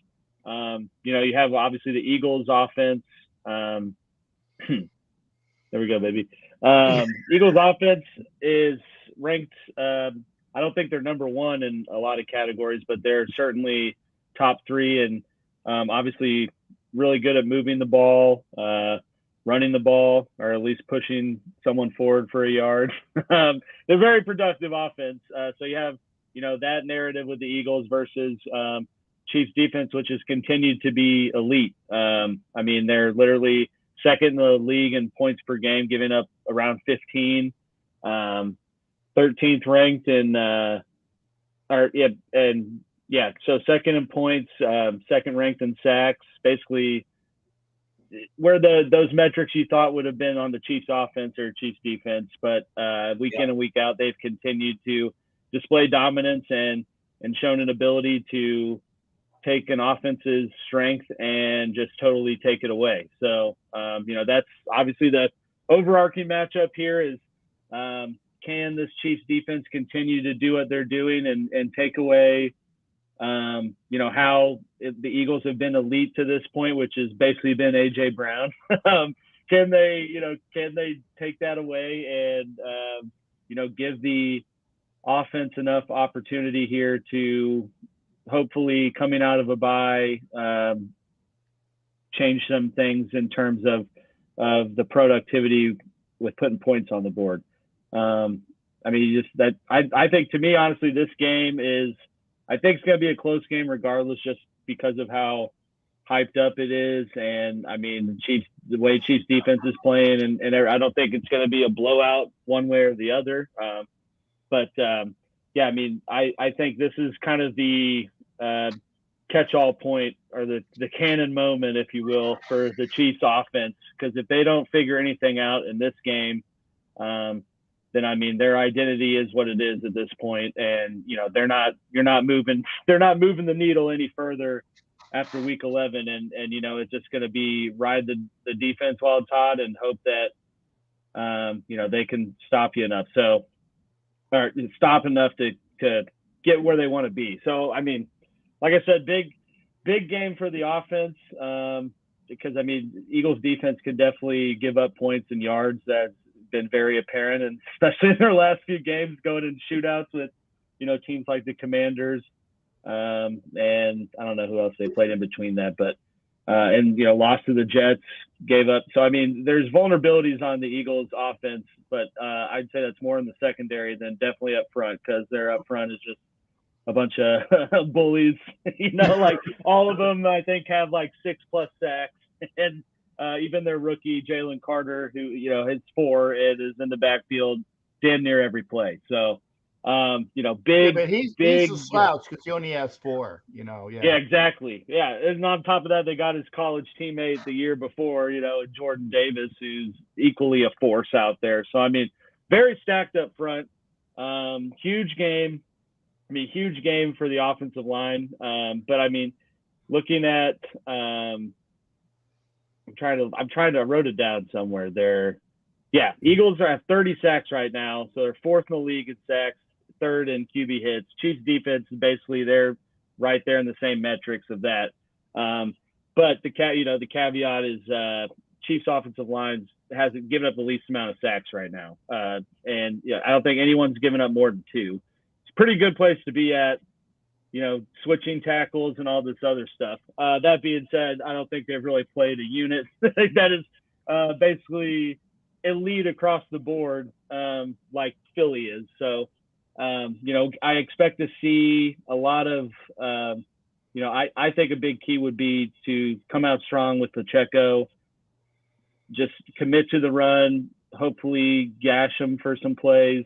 [SPEAKER 4] you have obviously the Eagles offense. There we go, baby. Eagles offense is ranked. I don't think they're number 1 in a lot of categories, but they're certainly top 3, and obviously really good at moving the ball, running the ball, or at least pushing someone forward for a yard. They're very productive offense. So you have, that narrative with the Eagles versus Chiefs defense, which has continued to be elite. I mean, they're literally second in the league in points per game, giving up around 15, 13th ranked so second in points, second ranked in sacks, basically where those metrics you thought would have been on the Chiefs offense or Chiefs defense. But week in and week out, they've continued to display dominance and shown an ability to take an offense's strength and just totally take it away. So, that's obviously the overarching matchup here is, can this Chiefs defense continue to do what they're doing and take away, how the Eagles have been elite to this point, which has basically been A.J. Brown. Can they take that away and, give the offense enough opportunity here to hopefully coming out of a bye, change some things in terms of the productivity with putting points on the board. I think to me, honestly, this game I think it's going to be a close game regardless, just because of how hyped up it is. And I mean, the way Chiefs defense is playing, and I don't think it's going to be a blowout one way or the other. I think this is kind of the catch-all point or the cannon moment, if you will, for the Chiefs offense. Because if they don't figure anything out in this game, then I mean their identity is what it is at this point, and you're not moving the needle any further after week 11, and it's just going to be ride the defense while it's hot and hope that they can stop you enough, or stop enough to get where they want to be. So I mean, like I said, big game for the offense, because I mean Eagles defense could definitely give up points and yards. That's been very apparent, and especially in their last few games going in shootouts with teams like the Commanders, and I don't know who else they played in between that, but lost to the Jets, gave up. So I mean there's vulnerabilities on the Eagles offense, but I'd say that's more in the secondary than definitely up front, because their up front is just a bunch of bullies, like all of them I think have like 6+ sacks, and even their rookie Jalen Carter, who his 4 and is in the backfield damn near every play. So big,
[SPEAKER 3] but he's a slouch because he only has 4.
[SPEAKER 4] Yeah, exactly. Yeah, and on top of that, they got his college teammate the year before, Jordan Davis, who's equally a force out there. So I mean, very stacked up front. Huge game. I mean, huge game for the offensive line. But I mean, looking at I'm trying to I wrote it down somewhere there. Yeah, Eagles are at 30 sacks right now, so they're 4th in the league in sacks, 3rd in QB hits. Chiefs defense is basically they're right there in the same metrics of that. But the caveat is Chiefs offensive lines hasn't given up the least amount of sacks right now, and I don't think anyone's given up more than 2. It's a pretty good place to be at. Switching tackles and all this other stuff. That being said, I don't think they've really played a unit that is basically elite across the board, like Philly is. So, I expect to see a lot of, I think a big key would be to come out strong with Pacheco, just commit to the run, hopefully gash them for some plays,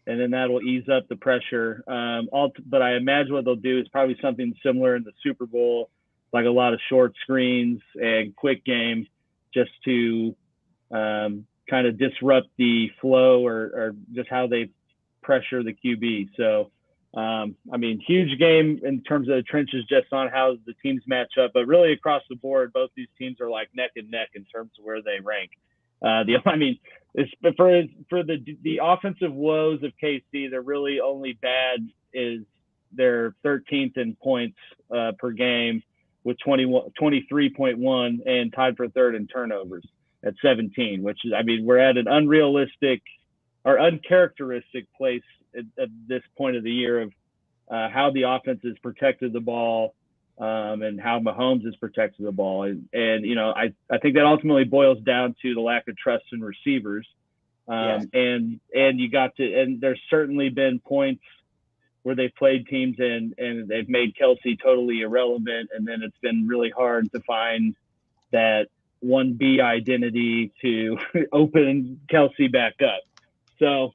[SPEAKER 4] and then that'll ease up the pressure. But I imagine what they'll do is probably something similar in the Super Bowl, like a lot of short screens and quick game, just to kind of disrupt the flow or just how they pressure the QB. So, I mean, huge game in terms of the trenches, just on how the teams match up. But really across the board, both these teams are like neck and neck in terms of where they rank. For the offensive woes of KC, they're really only bad is they're 13th in points per game with 23.1 and tied for 3rd in turnovers at 17, which is, I mean, we're at an unrealistic or uncharacteristic place at this point of the year of how the offense has protected the ball, and how Mahomes has protected the ball. And I think that ultimately boils down to the lack of trust in receivers. And there's certainly been points where they've played teams and they've made Kelsey totally irrelevant. And then it's been really hard to find that 1B identity to open Kelsey back up. So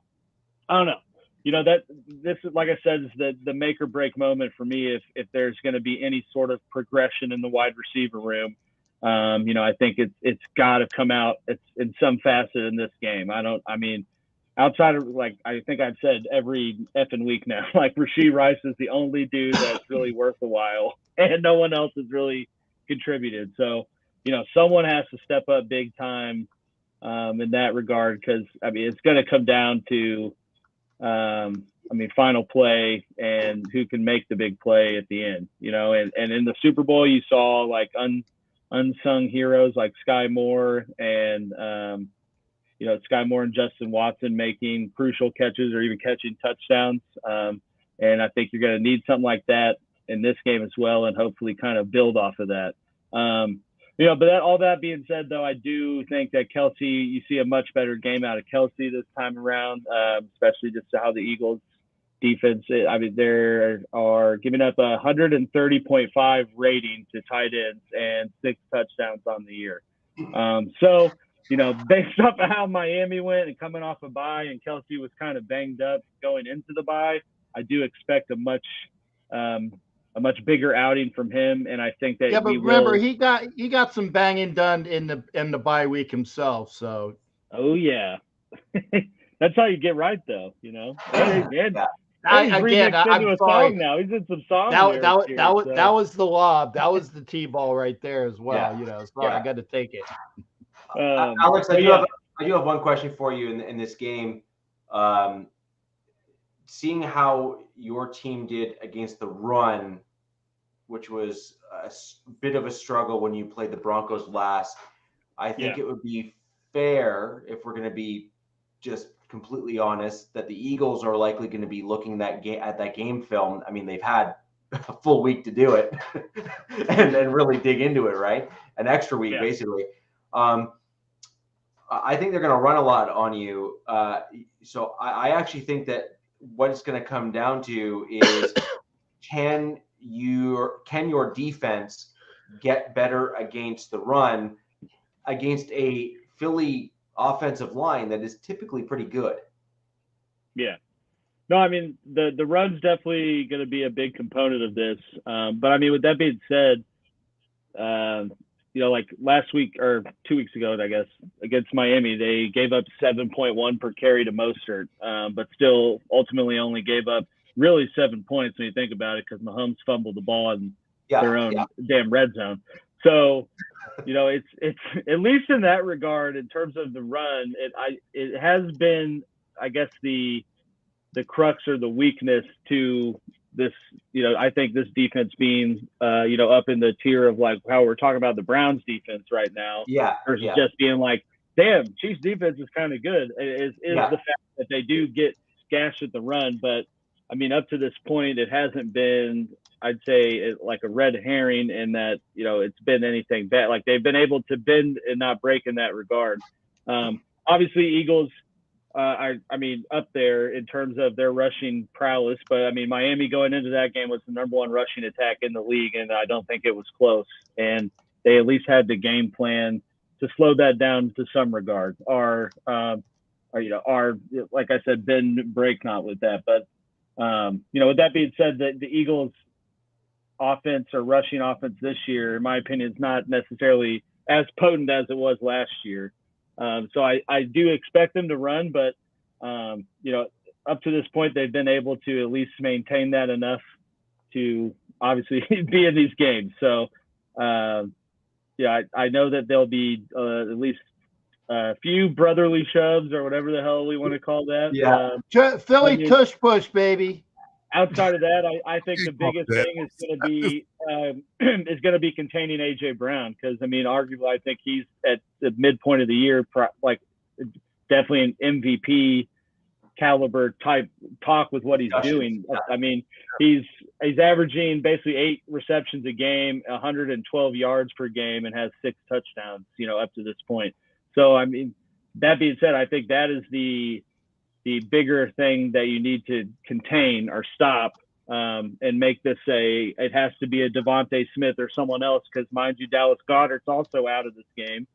[SPEAKER 4] I don't know. That this is, like I said, is the make or break moment for me if there's going to be any sort of progression in the wide receiver room. I think it's got to come out in some facet in this game. Outside of, like, I think I've said every effing week now, like, Rashee Rice is the only dude that's really worth a while, and no one else has really contributed. So, someone has to step up big time in that regard, because, it's going to come down to, final play and who can make the big play at the end, and in the Super Bowl, you saw like unsung heroes like Sky Moore and, Sky Moore and Justin Watson making crucial catches or even catching touchdowns. And I think you're going to need something like that in this game as well, and hopefully kind of build off of that. But all that being said, though, I do think that Kelsey, you see a much better game out of Kelsey this time around, especially just how the Eagles defense, they are giving up 130.5 rating to tight ends and 6 touchdowns on the year. So, based off of how Miami went and coming off a bye, and Kelsey was kind of banged up going into the bye, I do expect a much a much bigger outing from him, and I think that
[SPEAKER 3] but remember he got some banging done in the bye week himself. So
[SPEAKER 4] yeah, that's how you get right, though. And
[SPEAKER 3] I'm sorry.
[SPEAKER 4] now he's in some songs.
[SPEAKER 3] That was the lob. That was the T-ball right there as well. So I got to take it.
[SPEAKER 1] Alex, I do have one question for you in this game. Seeing how your team did against the run, which was a bit of a struggle when you played the Broncos last, I think it would be fair, if we're going to be just completely honest, that the Eagles are likely going to be looking at that game film. I mean, they've had a full week to do it and then really dig into it, right? An extra week, basically. I think they're going to run a lot on you. So I actually think that what it's going to come down to is can your defense get better against the run against a Philly offensive line that is typically pretty good?
[SPEAKER 4] Yeah. No, I mean, the run's definitely going to be a big component of this. But I mean, with that being said, like last week or 2 weeks ago, I guess, against Miami, they gave up 7.1 per carry to Mostert, but still ultimately only gave up really 7 points when you think about it, because Mahomes fumbled the ball in their own damn red zone. So, it's at least in that regard, in terms of the run, it has been, I guess, the crux or the weakness to this, I think this defense being, up in the tier of like how we're talking about the Browns defense right now, versus just being like, damn, Chiefs defense is kind of good, is the fact that they do get gashed at the run. But I mean, up to this point, it hasn't been, I'd say, like a red herring in that, it's been anything bad. Like, they've been able to bend and not break in that regard. Obviously, Eagles, I mean, up there in terms of their rushing prowess. But, I mean, Miami going into that game was the number one rushing attack in the league, and I don't think it was close. And they at least had the game plan to slow that down to some regard. Or like I said, bend, break not with that. But, with that being said, the Eagles' offense or rushing offense this year, in my opinion, is not necessarily as potent as it was last year. So I do expect them to run, but, up to this point, they've been able to at least maintain that enough to obviously be in these games. So, I know that there'll be at least a few brotherly shoves or whatever the hell we want to call that.
[SPEAKER 3] Yeah. Philly tush push, baby.
[SPEAKER 4] Outside of that, I think the biggest thing is going to be containing AJ Brown, because I mean, arguably, I think he's at the midpoint of the year, like definitely an MVP caliber type talk with what he's doing. I mean, he's averaging basically 8 receptions a game, 112 yards per game, and has 6 touchdowns, up to this point. So I mean, that being said, I think that is the bigger thing that you need to contain or stop, and make this it has to be a Devontae Smith or someone else, because mind you, Dallas Goedert's also out of this game.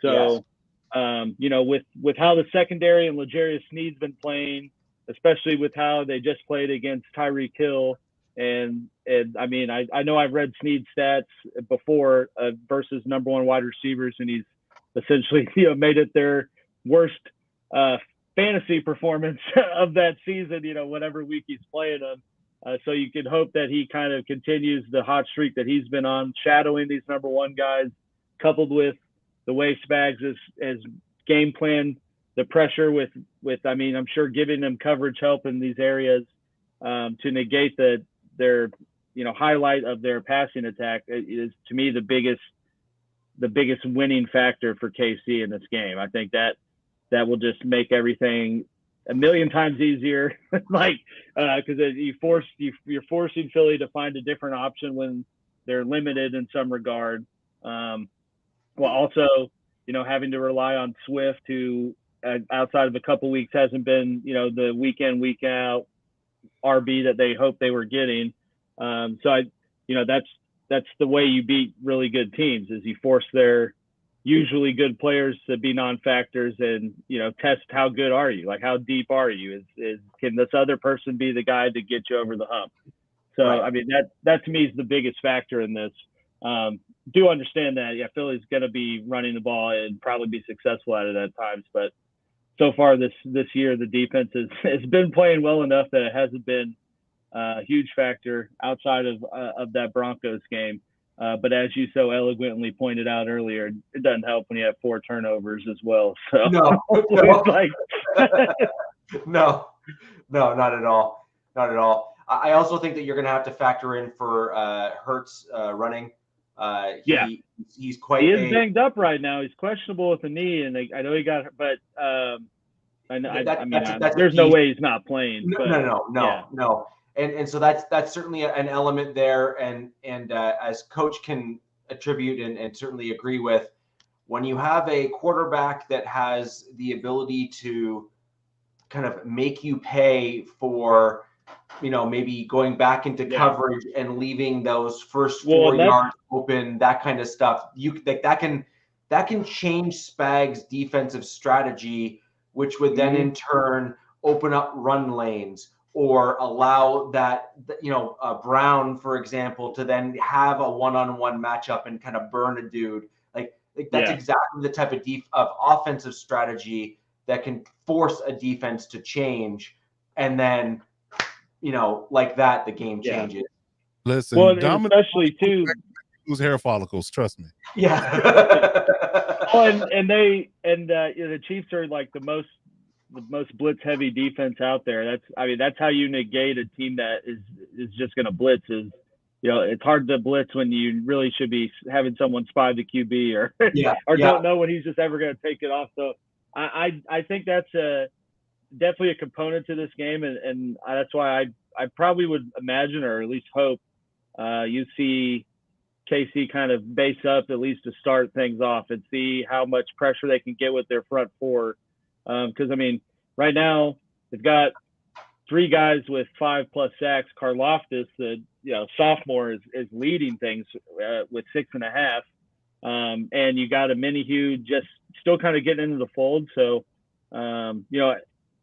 [SPEAKER 4] So, with how the secondary and L'Jarius Sneed's been playing, especially with how they just played against Tyreek Hill, and I mean, I know I've read Sneed's stats before versus number one wide receivers, and he's essentially made it their worst fantasy performance of that season, whatever week he's playing them. So you can hope that he kind of continues the hot streak that he's been on, shadowing these number one guys, coupled with the way Spags is game plan, the pressure with I mean, I'm sure giving them coverage help in these areas to negate their highlight of their passing attack is, to me, the biggest winning factor for KC in this game. I think that will just make everything a million times easier, because you're forcing Philly to find a different option when they're limited in some regard. While also, having to rely on Swift, who outside of a couple weeks hasn't been, the week in, week out RB that they hoped they were getting. So that's the way you beat really good teams, is you force their usually good players to be non-factors, and test how good are you, like how deep are you, is can this other person be the guy to get you over the hump. So, I mean, that to me is the biggest factor in this. Do understand that, Philly's going to be running the ball and probably be successful at it at times. But so far this year, the defense has been playing well enough that it hasn't been a huge factor outside of that Broncos game. But as you so eloquently pointed out earlier, it doesn't help when you have 4 turnovers as well. So
[SPEAKER 1] no,
[SPEAKER 4] like
[SPEAKER 1] no, not at all. Not at all. I also think that you're going to have to factor in for Hurts running. He's quite.
[SPEAKER 4] He is banged up right now. He's questionable with the knee, and I know he got, but there's no way he's not playing.
[SPEAKER 1] No. And so that's certainly an element there, and as coach can attribute and certainly agree with, when you have a quarterback that has the ability to kind of make you pay for, maybe going back into coverage and leaving those first 4 yards open, that kind of stuff, that can change Spags' defensive strategy, which would then in turn open up run lanes, or allow that, Brown, for example, to then have a one-on-one matchup and kind of burn a dude. Like that's exactly the type of offensive strategy that can force a defense to change, and then, like that, the game changes.
[SPEAKER 2] Listen,
[SPEAKER 4] especially too,
[SPEAKER 2] lose hair follicles. Trust me.
[SPEAKER 1] Yeah.
[SPEAKER 4] The Chiefs are like the most blitz heavy defense out there. That's how you negate a team that is just going to blitz. It's hard to blitz when you really should be having someone spy the QB or don't know when he's just ever going to take it off. So I think that's definitely a component to this game, and that's why I probably would imagine, or at least hope, you see KC kind of base up at least to start things off and see how much pressure they can get with their front 4. Because right now they've got 3 guys with 5+ sacks. Karlaftis, the sophomore, is leading things with 6.5, and you got a Minihue just still kind of getting into the fold. So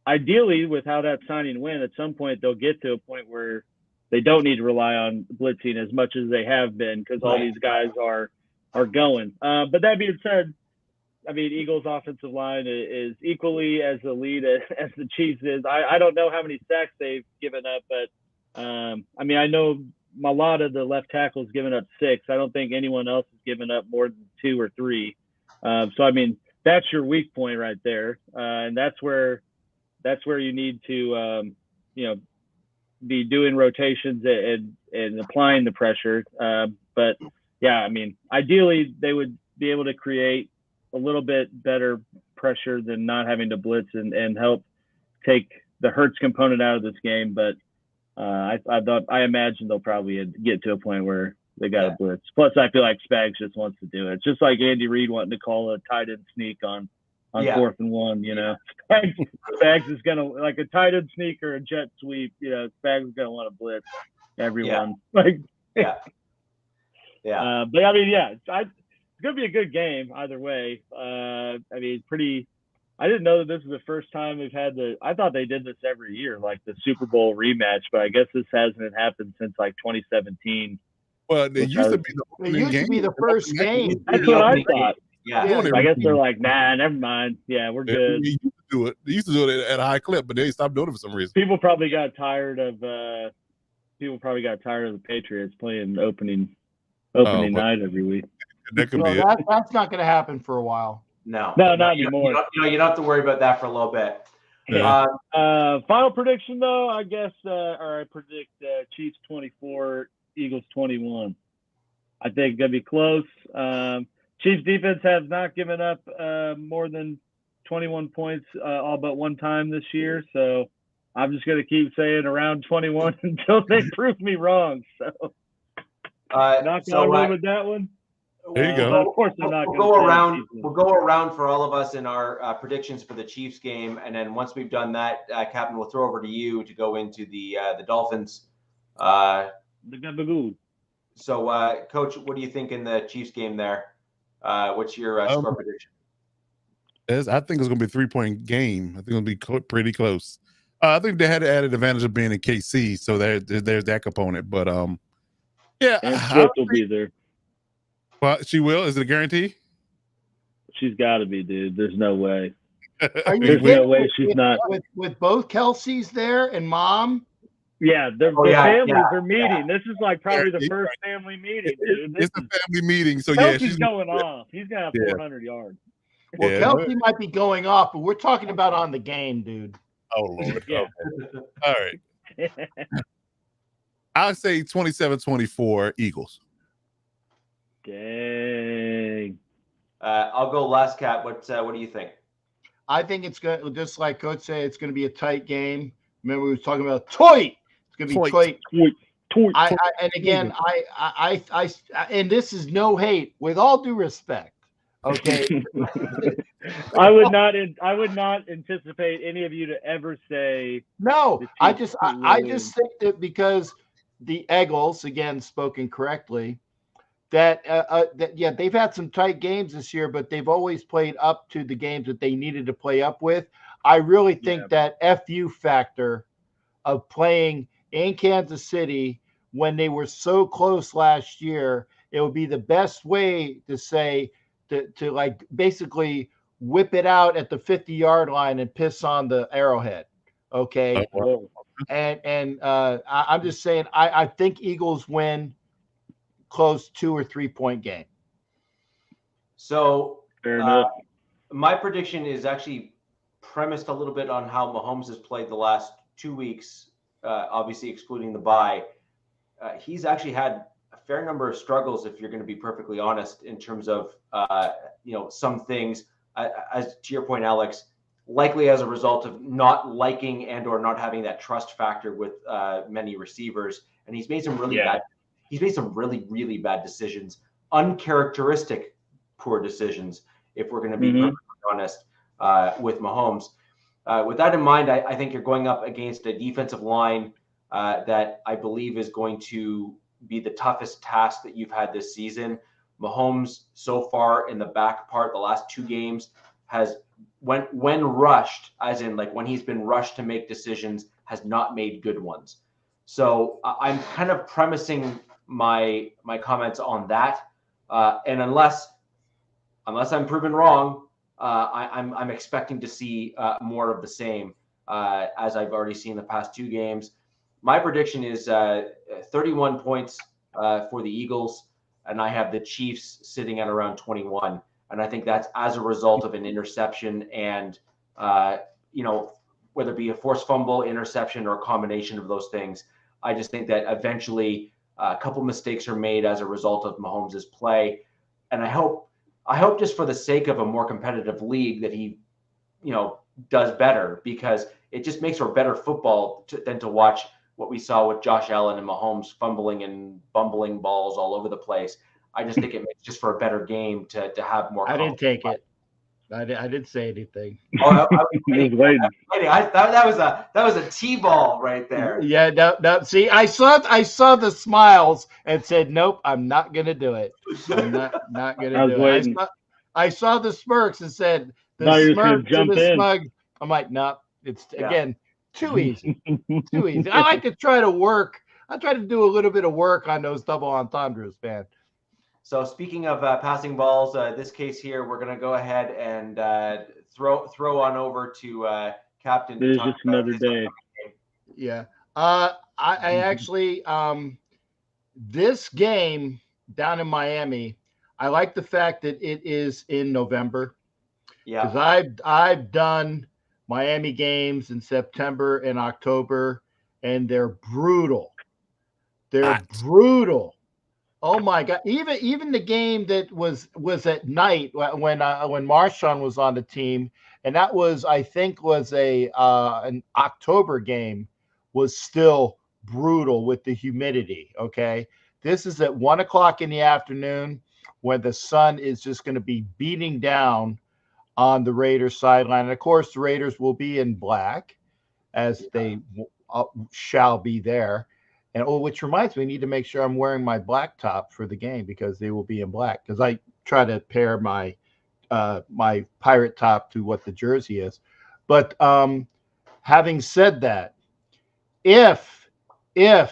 [SPEAKER 4] ideally, with how that signing went, at some point they'll get to a point where they don't need to rely on blitzing as much as they have been, because all these guys are going. But that being said, Eagles' offensive line is equally as elite as the Chiefs is. I don't know how many sacks they've given up, but I know Malata, the left tackle, has given up 6. I don't think anyone else has given up more than 2 or 3. So that's your weak point right there, and that's where you need to be doing rotations and applying the pressure. But ideally they would be able to create a little bit better pressure than not having to blitz and help take the Hurts component out of this game. But I imagine they'll probably get to a point where they got a blitz. Plus, I feel like Spags just wants to do it. Just like Andy Reid wanting to call a tight end sneak on 4th and 1, Spags is going to, like a tight end sneak or a jet sweep, Spags is going to want to blitz everyone. It's going to be a good game either way. I didn't know that this is the first time we've had I thought they did this every year, like the Super Bowl rematch, but I guess this hasn't happened since like 2017.
[SPEAKER 2] Well, it used to be
[SPEAKER 3] the first game.
[SPEAKER 4] That's what I thought.
[SPEAKER 1] Yeah.
[SPEAKER 4] I guess they're like, nah, never mind. Yeah, we're good.
[SPEAKER 2] They used to do it at a high clip, but they stopped doing it for some reason.
[SPEAKER 4] People probably got tired of the Patriots playing opening night every week.
[SPEAKER 3] That's not going to happen for a while.
[SPEAKER 1] No,
[SPEAKER 4] not anymore.
[SPEAKER 1] You don't have to worry about that for a little bit.
[SPEAKER 2] Yeah.
[SPEAKER 4] Final prediction, though, I guess, I predict Chiefs 24, Eagles 21. I think it's going to be close. Chiefs defense has not given up more than 21 points all but one time this year, so I'm just going to keep saying around 21 until they prove me wrong. So, not going to run with that one.
[SPEAKER 2] There you go.
[SPEAKER 4] Of course, they're not
[SPEAKER 1] we'll go around. We'll go around for all of us in our predictions for the Chiefs game, and then once we've done that, Captain, we'll throw over to you to go into the Dolphins.
[SPEAKER 4] The Gabagoon.
[SPEAKER 1] So, Coach, what do you think in the Chiefs game there? What's your score prediction?
[SPEAKER 2] I think it's going to be a 3-point game. I think it'll be pretty close. I think they had the added advantage of being in KC, so there's that component. But yeah,
[SPEAKER 4] and Swift will be there.
[SPEAKER 2] Well, she will. Is it a guarantee?
[SPEAKER 4] She's got to be, dude. There's no way.
[SPEAKER 3] There's
[SPEAKER 4] no way she's not.
[SPEAKER 3] With both Kelseys there and mom.
[SPEAKER 4] Yeah, their families are meeting. This is like probably the first family meeting, dude.
[SPEAKER 2] It's a family meeting, so
[SPEAKER 4] Kelsey's going off. He's gonna have 400 yards.
[SPEAKER 3] Well, Kelsey might be going off, but we're talking about on the game, dude.
[SPEAKER 2] Oh Lord. Yeah. Okay. All right. I'll say 27-24 Eagles.
[SPEAKER 4] Dang.
[SPEAKER 1] I'll go last, Cat. What do you think?
[SPEAKER 3] I think it's going to, just like Coach said, it's going to be a tight game. Remember, we were talking about toy. It's going to be tight. And again, I and this is no hate, with all due respect. Okay.
[SPEAKER 4] I would not anticipate any of you to ever say
[SPEAKER 3] no. I just think that because the Eagles, again, spoken correctly, that they've had some tight games this year, but they've always played up to the games that they needed to play up with. I really think that FU factor of playing in Kansas City when they were so close last year, it would be the best way to say to like basically whip it out at the 50-yard line and piss on the Arrowhead. Okay. And I'm just saying, I think Eagles win close 2 or 3 point game.
[SPEAKER 1] So my prediction is actually premised a little bit on how Mahomes has played the last 2 weeks, obviously excluding the bye. He's actually had a fair number of struggles, if you're going to be perfectly honest, in terms of some things, as to your point, Alex, likely as a result of not liking and or not having that trust factor with many receivers. And he's made some really bad. He's made some really, really bad decisions, uncharacteristic poor decisions, if we're going to be perfectly honest, with Mahomes. With that in mind, I think you're going up against a defensive line that I believe is going to be the toughest task that you've had this season. Mahomes, so far in the back part, the last 2 games, has, when rushed, as in like when he's been rushed to make decisions, has not made good ones. So I'm kind of premising my comments on that, and unless I'm proven wrong, I'm expecting to see more of the same, as I've already seen the past 2 games. My prediction is 31 points for the Eagles, and I have the Chiefs sitting at around 21. And I think that's as a result of an interception and, whether it be a forced fumble, interception, or a combination of those things. I just think that eventually a couple mistakes are made as a result of Mahomes' play. And I hope just for the sake of a more competitive league that he, does better, because it just makes for better football than to watch what we saw with Josh Allen and Mahomes fumbling and bumbling balls all over the place. I just think it makes just for a better game to have more.
[SPEAKER 3] I didn't take it. I didn't say anything.
[SPEAKER 1] Oh, I was waiting. That was a T-ball right there.
[SPEAKER 3] Yeah, no. See, I saw the smiles and said, "Nope, I'm not gonna do it. I'm not gonna do it." I saw the smirks and said, "The smirks and the smug." I'm like, "No, it's again too easy, too easy." I like to try to work. I try to do a little bit of work on those double entendres, man.
[SPEAKER 1] So speaking of passing balls, this case here, we're going to go ahead and throw on over to Captain.
[SPEAKER 4] It's just another day.
[SPEAKER 3] Yeah. I actually, this game down in Miami, I like the fact that it is in November. Yeah. Because I've done Miami games in September and October, and they're brutal. They're brutal. Oh my God! Even the game that was at night when Marshawn was on the team, and that was, I think, was an October game, was still brutal with the humidity. Okay, this is at 1:00 in the afternoon when the sun is just going to be beating down on the Raiders sideline, and of course the Raiders will be in black, as they shall be there. And which reminds me, I need to make sure I'm wearing my black top for the game, because they will be in black. Because I try to pair my my pirate top to what the jersey is. But Having said that, if the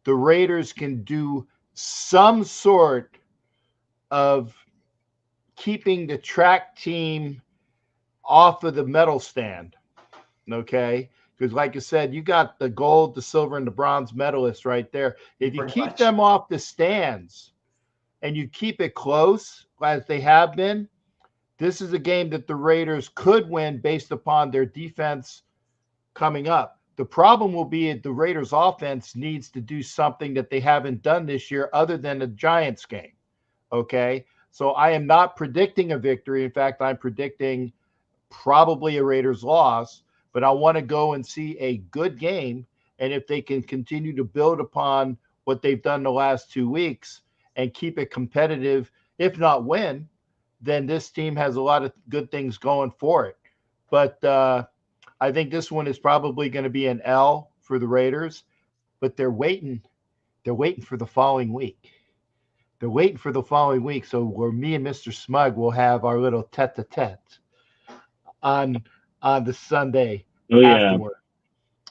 [SPEAKER 3] Raiders can do some sort of keeping the track team off of the medal stand, okay? Because like I said, you got the gold, the silver, and the bronze medalists right there. If you keep them off the stands and you keep it close, as they have been, this is a game that the Raiders could win based upon their defense coming up. The problem will be the Raiders' offense needs to do something that they haven't done this year other than the Giants game, okay? So I am not predicting a victory. In fact, I'm predicting probably a Raiders loss, but I want to go and see a good game. And if they can continue to build upon what they've done the last 2 weeks and keep it competitive, if not win, then this team has a lot of good things going for it. But I think this one is probably going to be an L for the Raiders, but they're waiting for the following week. They're waiting for the following week. So where me and Mr. Smug will have our little tete-a-tete on the Sunday afterward,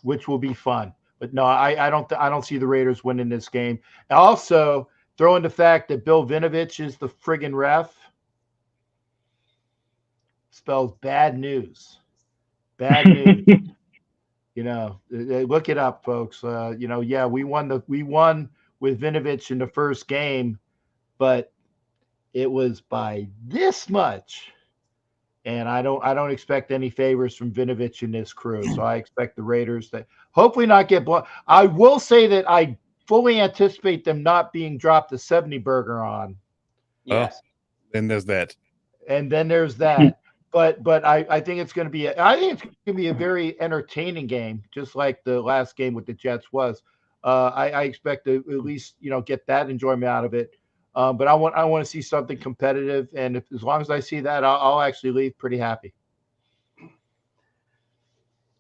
[SPEAKER 3] which will be fun. But no, I don't see the Raiders winning this game. Also, throw in the fact that Bill Vinovich is the friggin' ref spells bad news. Bad news. Look it up, folks. We won with Vinovich in the first game, but it was by this much. And I don't expect any favors from Vinovich and this crew. So I expect the Raiders to hopefully not get blown. I will say that I fully anticipate them not being dropped a 70 burger on.
[SPEAKER 1] Yes.
[SPEAKER 2] Then there's that.
[SPEAKER 3] And then there's that. But I think it's going to be a very entertaining game, just like the last game with the Jets was. I expect to at least get that enjoyment out of it. But I want to see something competitive, and as long as I see that, I'll actually leave pretty happy.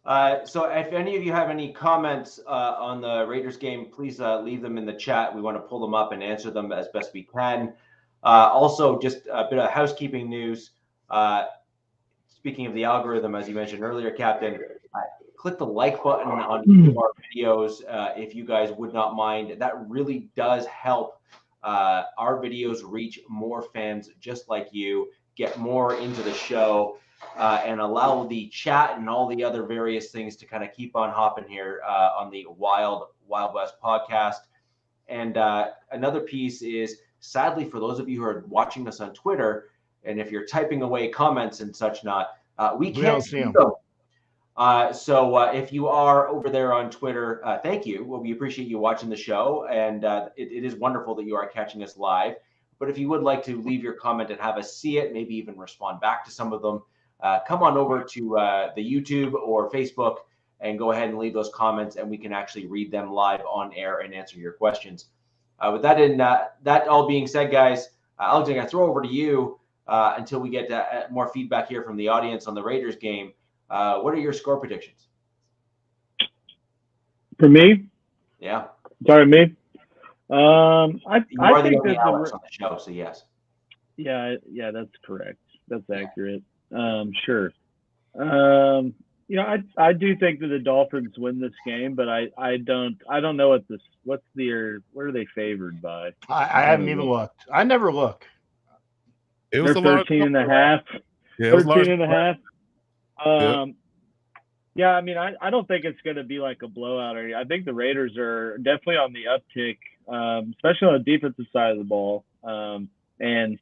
[SPEAKER 1] So if any of you have any comments on the Raiders game, please leave them in the chat. We want to pull them up and answer them as best we can. Also, just a bit of housekeeping news. Speaking of the algorithm, as you mentioned earlier, Captain, click the like button on each of our videos if you guys would not mind. That really does help our videos reach more fans just like you, get more into the show, and allow the chat and all the other various things to kind of keep on hopping here on the Wild West podcast. And another piece is, sadly, for those of you who are watching us on Twitter, and if you're typing away comments and such not, we can't see them. So if you are over there on Twitter, thank you. Well, we appreciate you watching the show, and it is wonderful that you are catching us live. But if you would like to leave your comment and have us see it, maybe even respond back to some of them, come on over to the YouTube or Facebook and go ahead and leave those comments, and we can actually read them live on air and answer your questions. With that all being said, guys, Alex, I'm going to throw over to you until we get more feedback here from the audience on the Raiders game. What are your score predictions?
[SPEAKER 4] For me?
[SPEAKER 1] Yeah.
[SPEAKER 4] Sorry, me?
[SPEAKER 1] I think that Alex on the show, so yes.
[SPEAKER 4] Yeah, that's correct. That's accurate. Sure. I do think that the Dolphins win this game, but I don't know what are they favored by?
[SPEAKER 3] I haven't even looked. I never look.
[SPEAKER 2] It was
[SPEAKER 4] 13.5.
[SPEAKER 2] Yeah, it was
[SPEAKER 4] 13.5. Yeah, I mean, I don't think it's going to be like a blowout. I think the Raiders are definitely on the uptick, especially on the defensive side of the ball, and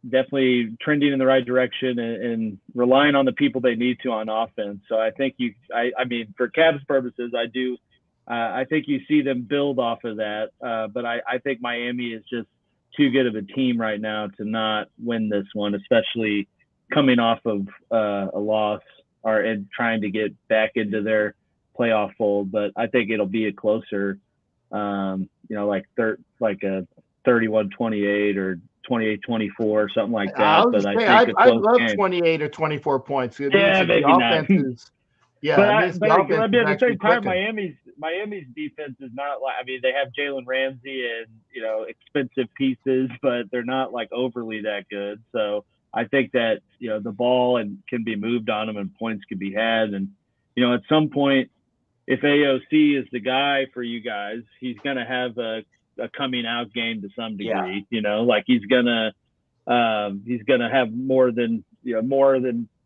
[SPEAKER 4] definitely trending in the right direction and relying on the people they need to on offense. So I think I mean, for Cavs purposes, I think you see them build off of that. But I think Miami is just too good of a team right now to not win this one, especially coming off of a loss and trying to get back into their playoff fold. But I think it'll be a closer, like a 31-28 or 28-24, something like that.
[SPEAKER 3] I love 28 or 24 points. It
[SPEAKER 4] yeah,
[SPEAKER 3] maybe the offense is,
[SPEAKER 4] but at the same time, Miami's defense is not like, I mean, they have Jalen Ramsey and expensive pieces, but they're not like overly that good. So I think that, the ball can be moved on them and points can be had. And, at some point, if AOC is the guy for you guys, he's going to have a coming out game to some degree, like he's going to have more than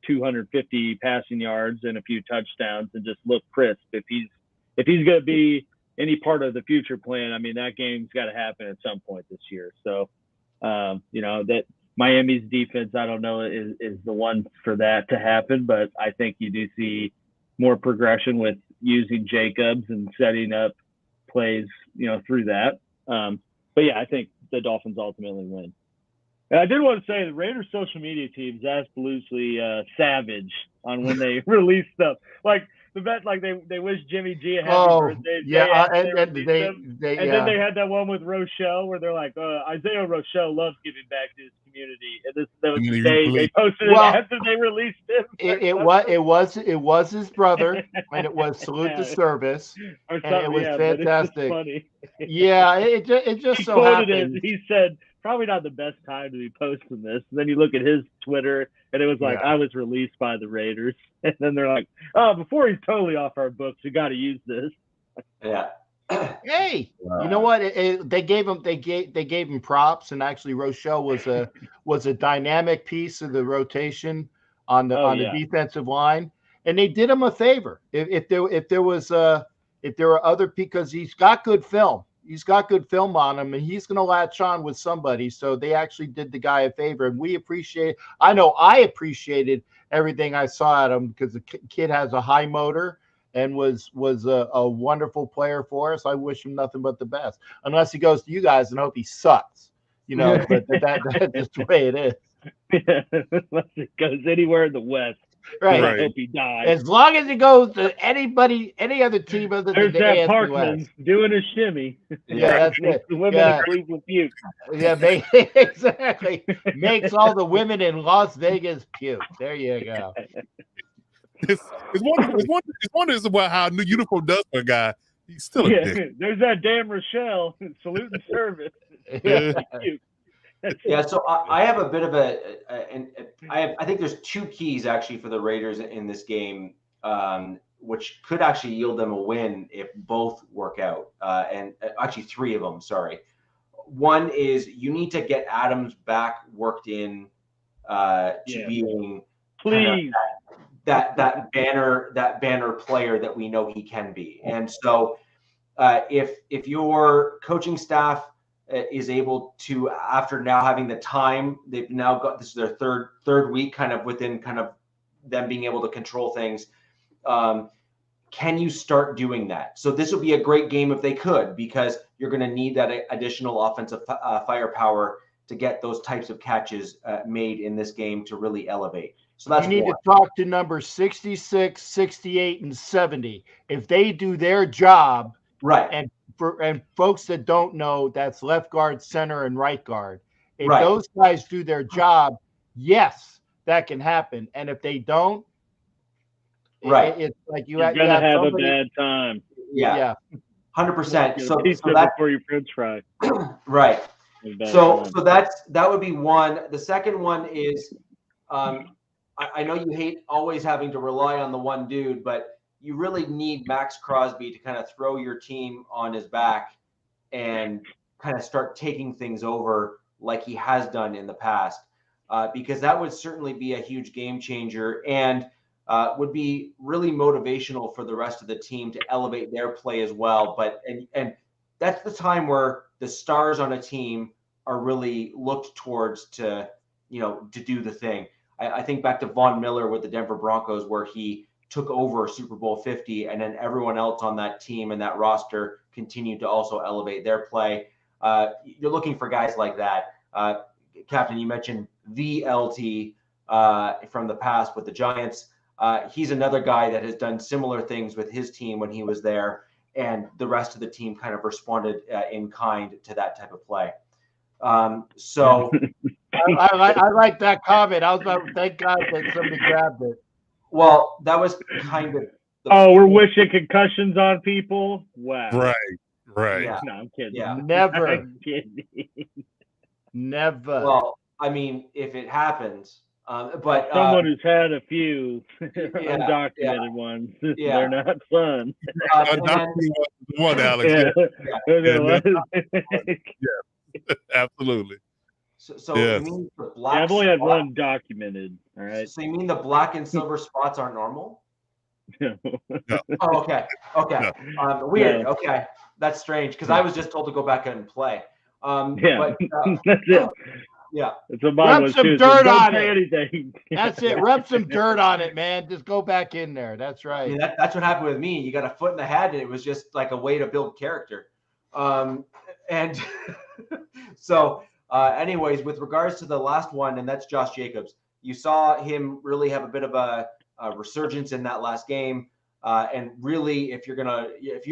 [SPEAKER 4] 250 passing yards and a few touchdowns and just look crisp. If he's going to be any part of the future plan, I mean, that game's got to happen at some point this year. So, that Miami's defense, I don't know, is the one for that to happen, but I think you do see more progression with using Jacobs and setting up plays, through that. But yeah, I think the Dolphins ultimately win. And I did want to say the Raiders social media team is absolutely savage on when they release stuff. Like the bet, like they wish Jimmy G a happy birthday.
[SPEAKER 3] Yeah, and
[SPEAKER 4] then they had that one with Rochelle where they're like, Isaiah Rochelle loves giving back to his community, and that was the day they posted it after they released him.
[SPEAKER 3] It was his brother, and it was salute to service, and it was fantastic.
[SPEAKER 4] Funny.
[SPEAKER 3] Yeah, it just so happened.
[SPEAKER 4] He said, probably not the best time to be posting this. And then you look at his Twitter, and it was like, I was released by the Raiders. And then they're like, oh, before he's totally off our books, we got to use this.
[SPEAKER 1] Yeah.
[SPEAKER 3] Hey, you know what? They gave him props, and actually Rochelle was a dynamic piece of the rotation on the defensive line, and they did him a favor. If there were other, because he's got good film. He's got good film on him, and he's going to latch on with somebody. So they actually did the guy a favor, and we appreciate. I know I appreciated everything I saw at him because the kid has a high motor and was a wonderful player for us. I wish him nothing but the best, unless he goes to you guys, and hope he sucks. But that's just the way it is.
[SPEAKER 4] Unless it goes anywhere in the West.
[SPEAKER 3] Right.
[SPEAKER 4] I hope he dies.
[SPEAKER 3] As long as it goes to any other team other than the AFC
[SPEAKER 4] Parkman
[SPEAKER 3] West.
[SPEAKER 4] Doing a shimmy.
[SPEAKER 3] Yeah, that's it.
[SPEAKER 4] The women in Cleveland puke.
[SPEAKER 3] Yeah, exactly. Makes all the women in Las Vegas puke. There you go.
[SPEAKER 2] It's wonders about how new uniform does for a guy. He's still a dick.
[SPEAKER 4] There's that damn Rochelle saluting service.
[SPEAKER 1] Yeah, so I have a bit of I think there's two keys actually for the Raiders in this game, which could actually yield them a win if both work out, and actually three of them. Sorry, one is you need to get Adams back worked in to being
[SPEAKER 4] please
[SPEAKER 1] that banner player that we know he can be, and so if your coaching staff is able to, after now having the time, they've now got, this is their third week kind of within kind of them being able to control things. Can you start doing that? So this would be a great game if they could, because you're going to need that additional offensive firepower to get those types of catches made in this game to really elevate. So that's
[SPEAKER 3] you need to talk to number 66, 68, and 70. If they do their job,
[SPEAKER 1] right,
[SPEAKER 3] and folks that don't know, that's left guard, center, and right guard. If those guys do their job, yes, that can happen. And if they don't, it's like you're
[SPEAKER 4] gonna have a bad time.
[SPEAKER 1] Yeah. 100%. So
[SPEAKER 4] that's before your French fry.
[SPEAKER 1] Right. So that would be one. The second one is, I know you hate always having to rely on the one dude, but you really need Max Crosby to kind of throw your team on his back and kind of start taking things over like he has done in the past, because that would certainly be a huge game changer and would be really motivational for the rest of the team to elevate their play as well. But and that's the time where the stars on a team are really looked towards to do the thing. I think back to Von Miller with the Denver Broncos, where he took over Super Bowl 50, and then everyone else on that team and that roster continued to also elevate their play. You're looking for guys like that. Captain, you mentioned the LT from the past with the Giants. He's another guy that has done similar things with his team when he was there, and the rest of the team kind of responded in kind to that type of play. So
[SPEAKER 3] I like that comment. I was about to thank God that somebody grabbed it.
[SPEAKER 1] Well, that was kind of.
[SPEAKER 4] We're wishing concussions on people. Wow.
[SPEAKER 2] Right.
[SPEAKER 1] Yeah.
[SPEAKER 4] No, I'm kidding.
[SPEAKER 3] Yeah. Never.
[SPEAKER 4] I'm kidding.
[SPEAKER 3] Never.
[SPEAKER 1] Well, I mean, if it happens, but
[SPEAKER 4] someone who's had a few undocumented ones, they're not fun.
[SPEAKER 2] One, Alex. Absolutely.
[SPEAKER 1] So you mean the black?
[SPEAKER 4] I've only had one documented. All right.
[SPEAKER 1] So you mean the black and silver spots aren't normal?
[SPEAKER 2] No.
[SPEAKER 1] Oh, okay.
[SPEAKER 2] No.
[SPEAKER 1] Weird. No. Okay, that's strange because I was just told to go back and play. But,
[SPEAKER 4] that's it.
[SPEAKER 1] Yeah.
[SPEAKER 3] Rub some dirt on it. That's it. Rub some dirt on it, man. Just go back in there. That's right.
[SPEAKER 1] I mean, that's what happened with me. You got a foot in the head, and it was just like a way to build character. And so, anyways, with regards to the last one, and that's Josh Jacobs. You saw him really have a bit of a resurgence in that last game. And really, if you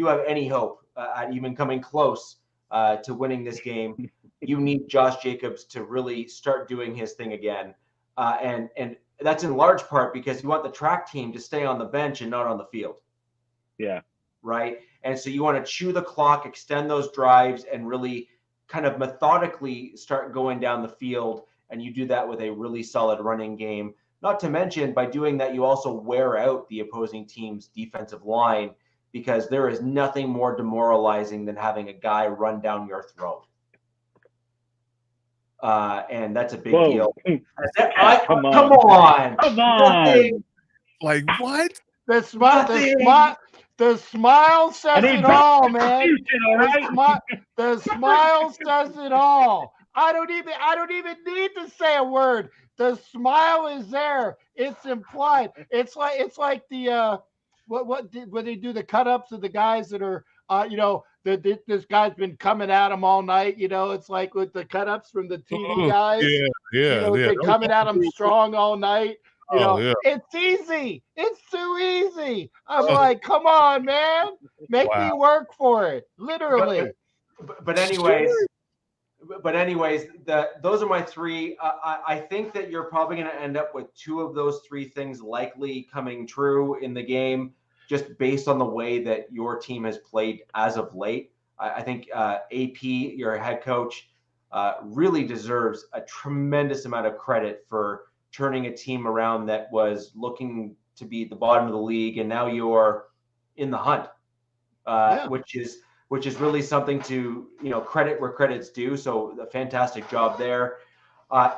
[SPEAKER 1] have any hope at even coming close to winning this game, you need Josh Jacobs to really start doing his thing again. And that's in large part because you want the track team to stay on the bench and not on the field.
[SPEAKER 4] Yeah.
[SPEAKER 1] Right. And so you want to chew the clock, extend those drives, and really kind of methodically start going down the field. And you do that with a really solid running game. Not to mention, by doing that, you also wear out the opposing team's defensive line, because there is nothing more demoralizing than having a guy run down your throat. And that's a big deal. Come on.
[SPEAKER 2] Like what?
[SPEAKER 3] The smile says it all, man. The smile says it all. I don't even need to say a word. The smile is there. It's implied. It's like the when they do the cut-ups of the guys that are this guy's been coming at him all night. It's like with the cut-ups from the TV guys. They're coming at him strong all night. It's easy. It's too easy. I'm like, come on, man. Make me work for it. Literally.
[SPEAKER 1] But anyways, those are my three. I think that you're probably going to end up with two of those three things likely coming true in the game, just based on the way that your team has played as of late. I think AP, your head coach, really deserves a tremendous amount of credit for turning a team around that was looking to be at the bottom of the league, and now you're in the hunt, which is really something to credit where credit's due. So a fantastic job there.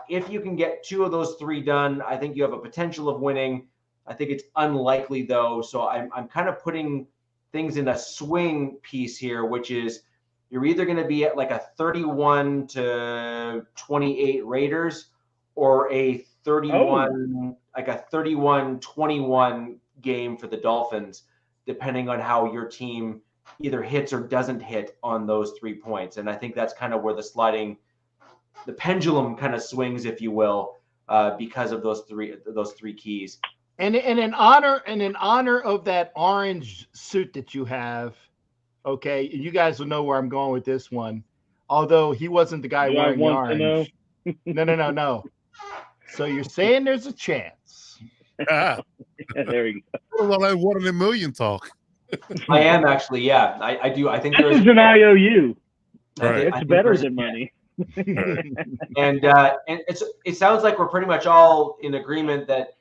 [SPEAKER 1] If you can get two of those three done, I think you have a potential of winning. I think it's unlikely though. So I'm kind of putting things in a swing piece here, which is you're either going to be at like a 31-28 Raiders or a 31-21 game for the Dolphins, depending on how your team either hits or doesn't hit on those 3 points. And I think that's kind of where the pendulum kind of swings, if you will, because of those three keys.
[SPEAKER 3] And in honor of that orange suit that you have, okay, you guys will know where I'm going with this one. Although he wasn't the guy wearing the orange. No. So you're saying there's a chance.
[SPEAKER 4] There we go.
[SPEAKER 2] Well, like 1 in a million talk.
[SPEAKER 1] I am actually, yeah. I do. I think
[SPEAKER 4] there's an IOU.
[SPEAKER 2] Right.
[SPEAKER 4] It's better than money.
[SPEAKER 1] And it sounds like we're pretty much all in agreement that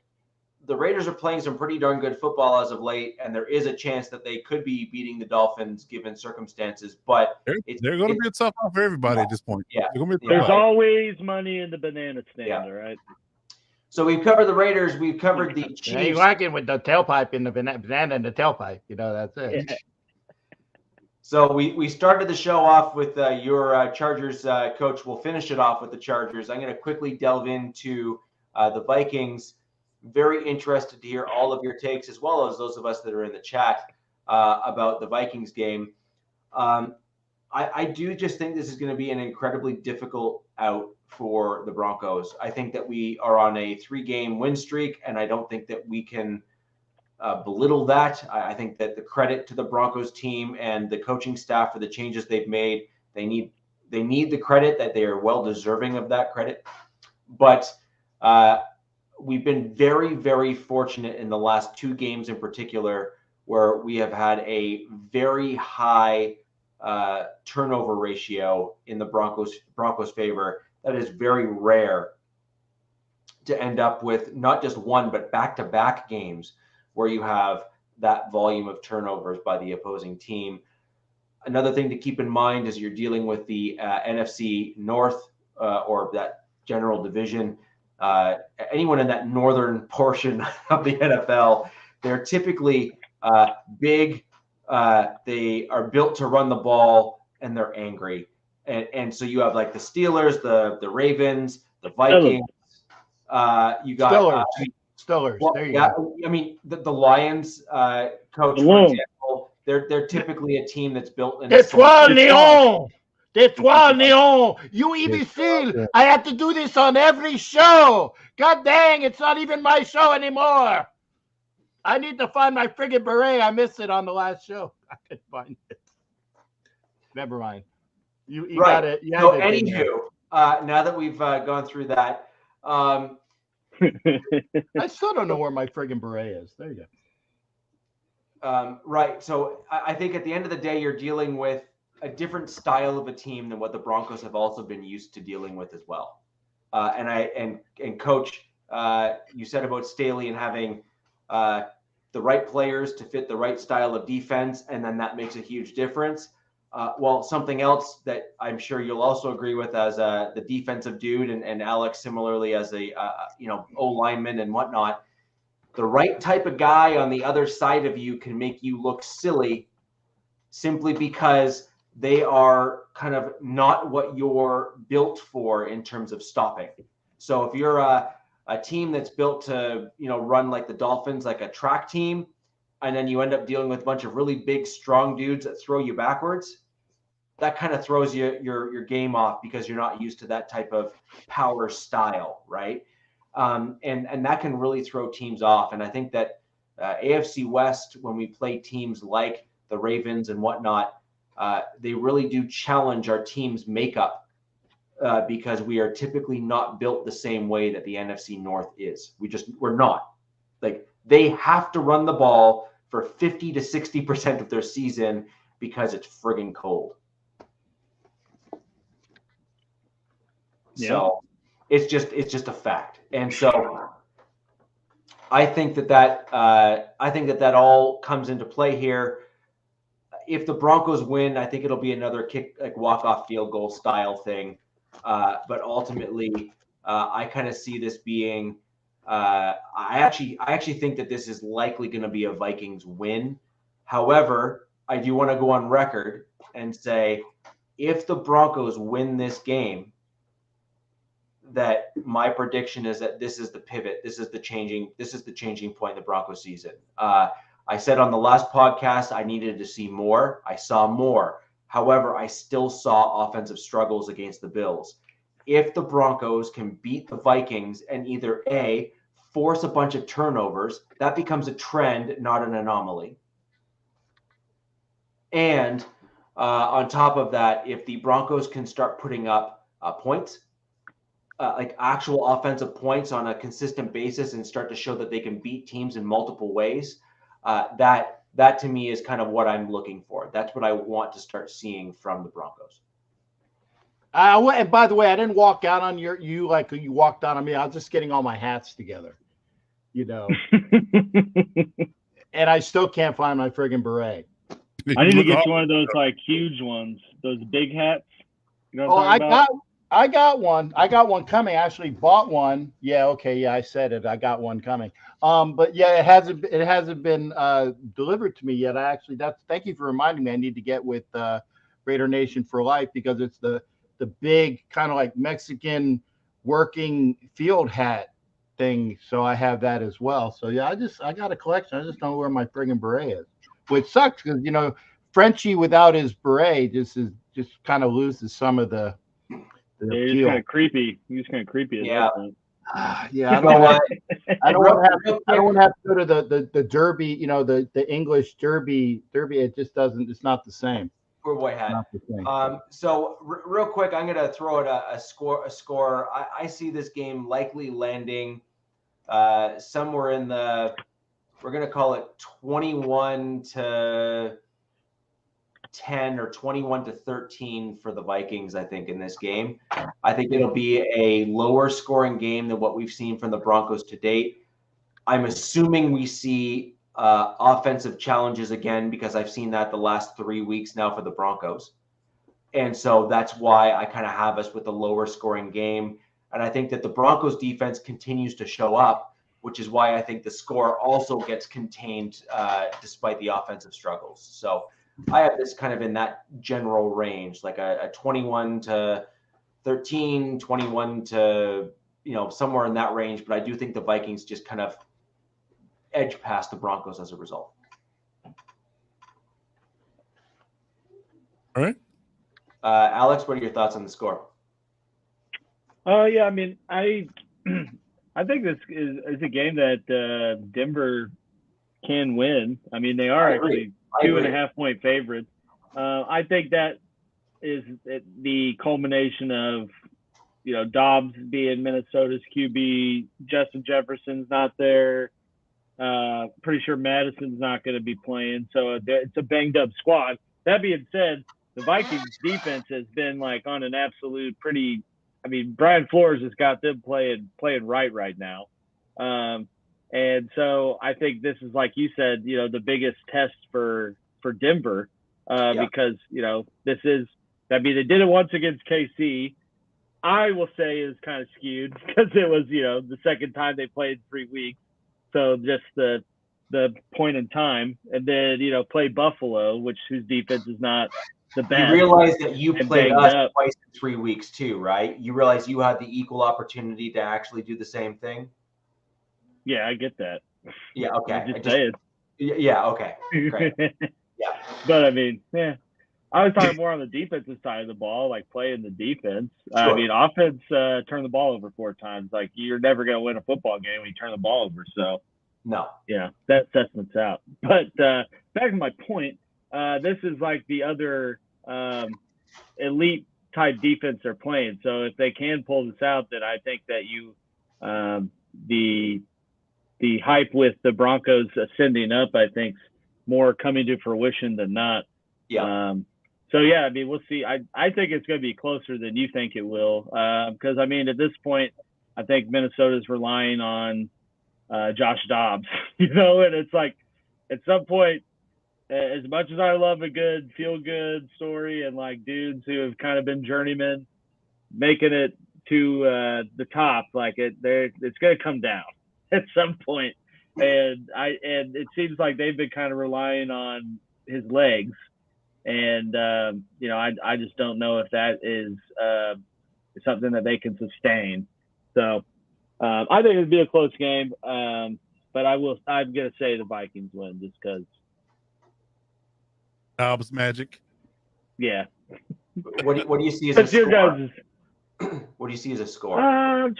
[SPEAKER 1] the Raiders are playing some pretty darn good football as of late, and there is a chance that they could be beating the Dolphins given circumstances. But
[SPEAKER 2] they're going to be a tough one for everybody at this point.
[SPEAKER 1] Yeah,
[SPEAKER 4] there's always money in the banana stand, all right?
[SPEAKER 1] So we've covered the Raiders. We've covered the Chiefs.
[SPEAKER 3] You're working with the tailpipe in the banana and the tailpipe. That's it.
[SPEAKER 1] Yeah. So we started the show off with your Chargers coach. We'll finish it off with the Chargers. I'm going to quickly delve into the Vikings. Very interested to hear all of your takes, as well as those of us that are in the chat about the Vikings game. I do just think this is going to be an incredibly difficult out for the Broncos. I think that we are on a 3-game win streak, and I don't think that we can belittle that. I think that the credit to the Broncos team and the coaching staff for the changes they've made, they need the credit, that they are well deserving of that credit. But we've been very, very fortunate in the last 2 games in particular, where we have had a very high turnover ratio in the Broncos' favor. That is very rare to end up with not just one, but back-to-back games where you have that volume of turnovers by the opposing team. Another thing to keep in mind is you're dealing with the NFC North or that general division. Anyone in that northern portion of the NFL, they're typically big. They are built to run the ball, and they're angry. And so you have like the Steelers, the Ravens, the Vikings. You got
[SPEAKER 3] Steelers.
[SPEAKER 1] Well,
[SPEAKER 3] there you
[SPEAKER 1] go. I mean, the Lions coach, for example, they're typically a team that's built in.
[SPEAKER 3] Détroit Lyon. You even feel I have to do this on every show. God dang, it's not even my show anymore. I need to find my friggin' beret. I missed it on the last show. I couldn't find it. Never mind. You
[SPEAKER 1] right.
[SPEAKER 3] got it.
[SPEAKER 1] So anywho, now that we've gone through that,
[SPEAKER 3] I still don't know where my friggin' beret is. There you
[SPEAKER 1] go. Right. So I think at the end of the day, you're dealing with a different style of a team than what the Broncos have also been used to dealing with as well. And Coach, you said about Staley and having the right players to fit the right style of defense, and then that makes a huge difference. Well, something else that I'm sure you'll also agree with as the defensive dude, and Alex similarly as a O-lineman and whatnot, the right type of guy on the other side of you can make you look silly simply because they are kind of not what you're built for in terms of stopping. So if you're a team that's built to, run like the Dolphins, like a track team, and then you end up dealing with a bunch of really big, strong dudes that throw you backwards, that kind of throws your game off because you're not used to that type of power style, right? And that can really throw teams off. And I think that AFC West, when we play teams like the Ravens and whatnot, they really do challenge our team's makeup because we are typically not built the same way that the NFC North is. We're not. Like, they have to run the ball for 50 to 60% of their season because it's friggin' cold. Yeah. So it's just a fact. And so I think that all comes into play here. If the Broncos win, I think it'll be another kick, like walk-off field goal style thing. But ultimately, I kind of see this being. I actually think that this is likely going to be a Vikings win. However, I do want to go on record and say, if the Broncos win this game, that my prediction is that this is the pivot. This is the changing point in the Broncos season. I said on the last podcast, I needed to see more. I saw more. However, I still saw offensive struggles against the Bills. If the Broncos can beat the Vikings and either A, force a bunch of turnovers, that becomes a trend, not an anomaly. And on top of that, if the Broncos can start putting up points, like actual offensive points on a consistent basis and start to show that they can beat teams in multiple ways, that to me is kind of what I'm looking for. That's what I want to start seeing from the Broncos.
[SPEAKER 3] And by the way, I didn't walk out on you like you walked out on me. I was just getting all my hats together, and I still can't find my friggin' beret.
[SPEAKER 4] I need to get you one of those like huge ones, those big hats.
[SPEAKER 3] I got one. I got one coming. I actually bought one. Yeah, okay. Yeah, I said it. I got one coming. But yeah, it hasn't been delivered to me yet. Thank you for reminding me. I need to get with Raider Nation for Life because it's the big kind of like Mexican working field hat thing. So I have that as well. So yeah, I got a collection. I just don't know where my friggin' beret is, which sucks because Frenchie without his beret just kind of loses some of the.
[SPEAKER 4] Yeah, he's kind of creepy. He's kind of creepy.
[SPEAKER 1] Yeah.
[SPEAKER 3] Yeah. I don't want to have to go to the Derby, the English Derby. It just doesn't. It's not the same.
[SPEAKER 1] Poor boy hat. So real quick, I'm going to throw it a score. I see this game likely landing somewhere in the. We're going to call it 21 to 10 or 21-13 for the Vikings, I think, in this game. I think it'll be a lower scoring game than what we've seen from the Broncos to date. I'm assuming we see offensive challenges again, because I've seen that the last 3 weeks now for the Broncos. And so that's why I kind of have us with a lower scoring game. And I think that the Broncos defense continues to show up, which is why I think the score also gets contained despite the offensive struggles. So I have this kind of in that general range, like a 21-13, 21 to, somewhere in that range. But I do think the Vikings just kind of edge past the Broncos as a result.
[SPEAKER 2] All right.
[SPEAKER 1] Alex, what are your thoughts on the score?
[SPEAKER 4] Yeah, I mean, I think this is a game that Denver can win. I mean, they are actually 2.5-point favorites. I think that is the culmination of, Dobbs being Minnesota's QB, Justin Jefferson's not there. Pretty sure Madison's not going to be playing, so it's a banged up squad. That being said, the Vikings defense has been like on an absolute pretty. I mean, Brian Flores has got them playing right now. And so I think this is, like you said, the biggest test for Denver because, this is, I mean, they did it once against KC. I will say is kind of skewed because it was, the second time they played in 3 weeks. So just the point in time, and then, play Buffalo, whose defense is not the best.
[SPEAKER 1] You realize that you played us twice in 3 weeks too, right? You realize you had the equal opportunity to actually do the same thing?
[SPEAKER 4] Yeah, I get that.
[SPEAKER 1] Yeah, okay.
[SPEAKER 4] Just saying.
[SPEAKER 1] Yeah, okay. Great. Yeah.
[SPEAKER 4] But I mean, I was talking more on the defensive side of the ball, like playing the defense. Sure. I mean, offense turn the ball over 4 times. Like, you're never going to win a football game when you turn the ball over. So,
[SPEAKER 1] no.
[SPEAKER 4] Yeah, that assessment's out. But back to my point, this is like the other elite type defense they're playing. So if they can pull this out, then I think that the hype with the Broncos ascending up, I think, more coming to fruition than not.
[SPEAKER 1] Yeah.
[SPEAKER 4] So yeah, I mean, we'll see. I think it's going to be closer than you think it will, because I mean, at this point, I think Minnesota's relying on Josh Dobbs, and it's like at some point, as much as I love a good feel-good story and like dudes who have kind of been journeymen making it to the top, like it's going to come down at some point. And it seems like they've been kind of relying on his legs. And, I just don't know if that is something that they can sustain. So I think it'd be a close game. But I'm going to say the Vikings win just because.
[SPEAKER 2] Dobbs magic.
[SPEAKER 1] Yeah. What do you see as a score? What do you see as a score?
[SPEAKER 4] I think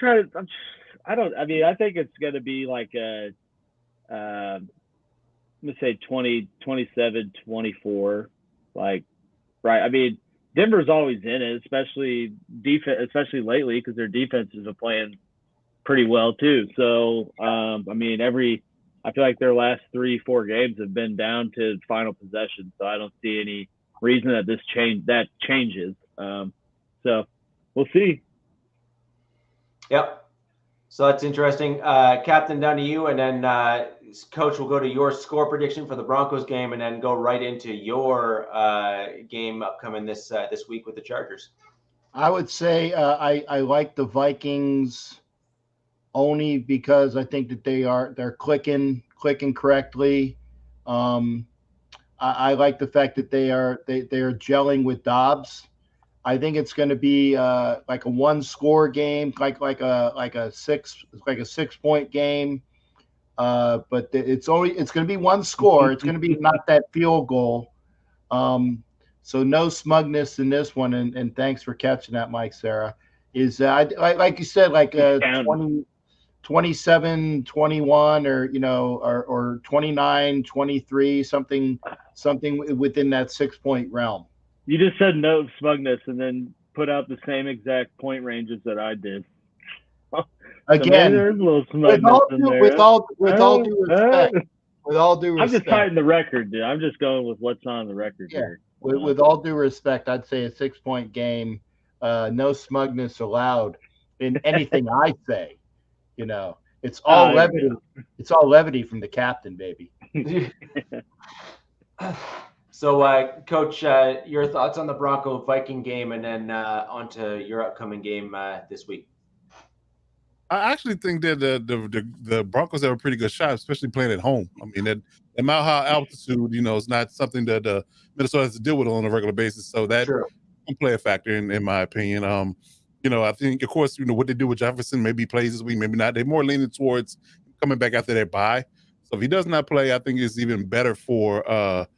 [SPEAKER 4] it's going to be like let me say 20, 27, 24. Like, right. I mean, Denver's always in it, especially lately, because their defenses are playing pretty well too. So, I feel like their last 3-4 games have been down to final possession. So I don't see any reason that changes. So we'll see.
[SPEAKER 1] Yep. So that's interesting. Captain, down to you, and then Coach will go to your score prediction for the Broncos game, and then go right into your game upcoming this week with the Chargers.
[SPEAKER 3] I would say I like the Vikings only because I think that they're clicking correctly. I like the fact that they are gelling with Dobbs. I think it's going to be like a 1-score game, like a 6-point game. But it's going to be 1 score. It's going to be not that field goal. So no smugness in this one. And thanks for catching that, Mike Sarah. Is like you said, like 27, 21, or 29, 23, something within that 6-point realm.
[SPEAKER 4] You just said no smugness and then put out the same exact point ranges that I did.
[SPEAKER 3] Again,
[SPEAKER 4] there's a little smugness
[SPEAKER 3] with all due respect.
[SPEAKER 4] I'm just citing the record, dude. I'm just going with what's on the record here.
[SPEAKER 3] with all due respect, I'd say a 6-point game. No smugness allowed in anything I say. It's all levity. It's all levity from the captain, baby.
[SPEAKER 1] So, Coach, your thoughts on the Bronco-Viking game, and then onto your upcoming game this week.
[SPEAKER 2] I actually think that the Broncos have a pretty good shot, especially playing at home. I mean, that Mile High altitude, is not something that Minnesota has to deal with on a regular basis. So that can play a factor in my opinion. I think, of course, what they do with Jefferson, maybe he plays this week, maybe not. They're more leaning towards coming back after their bye. So if he does not play, I think it's even better for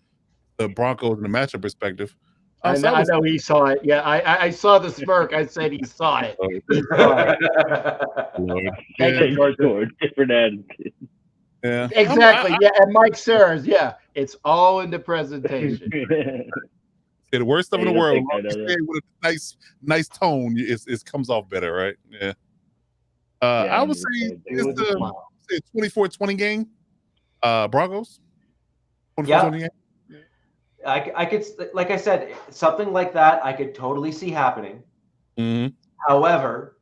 [SPEAKER 2] the Broncos in the matchup perspective.
[SPEAKER 3] I know he saw it. Yeah, I saw the smirk. I said he saw it.
[SPEAKER 4] Thank you, George. Different attitude.
[SPEAKER 2] Yeah,
[SPEAKER 3] exactly. And Mike Sarah's. Yeah, it's all in the presentation.
[SPEAKER 2] The worst stuff in the world. With a nice tone, it comes off better, right? Yeah. I would say it's the 24-20 game. Broncos.
[SPEAKER 1] 24-20 game. I could, like I said, something like that I could totally see happening.
[SPEAKER 2] Mm-hmm.
[SPEAKER 1] However,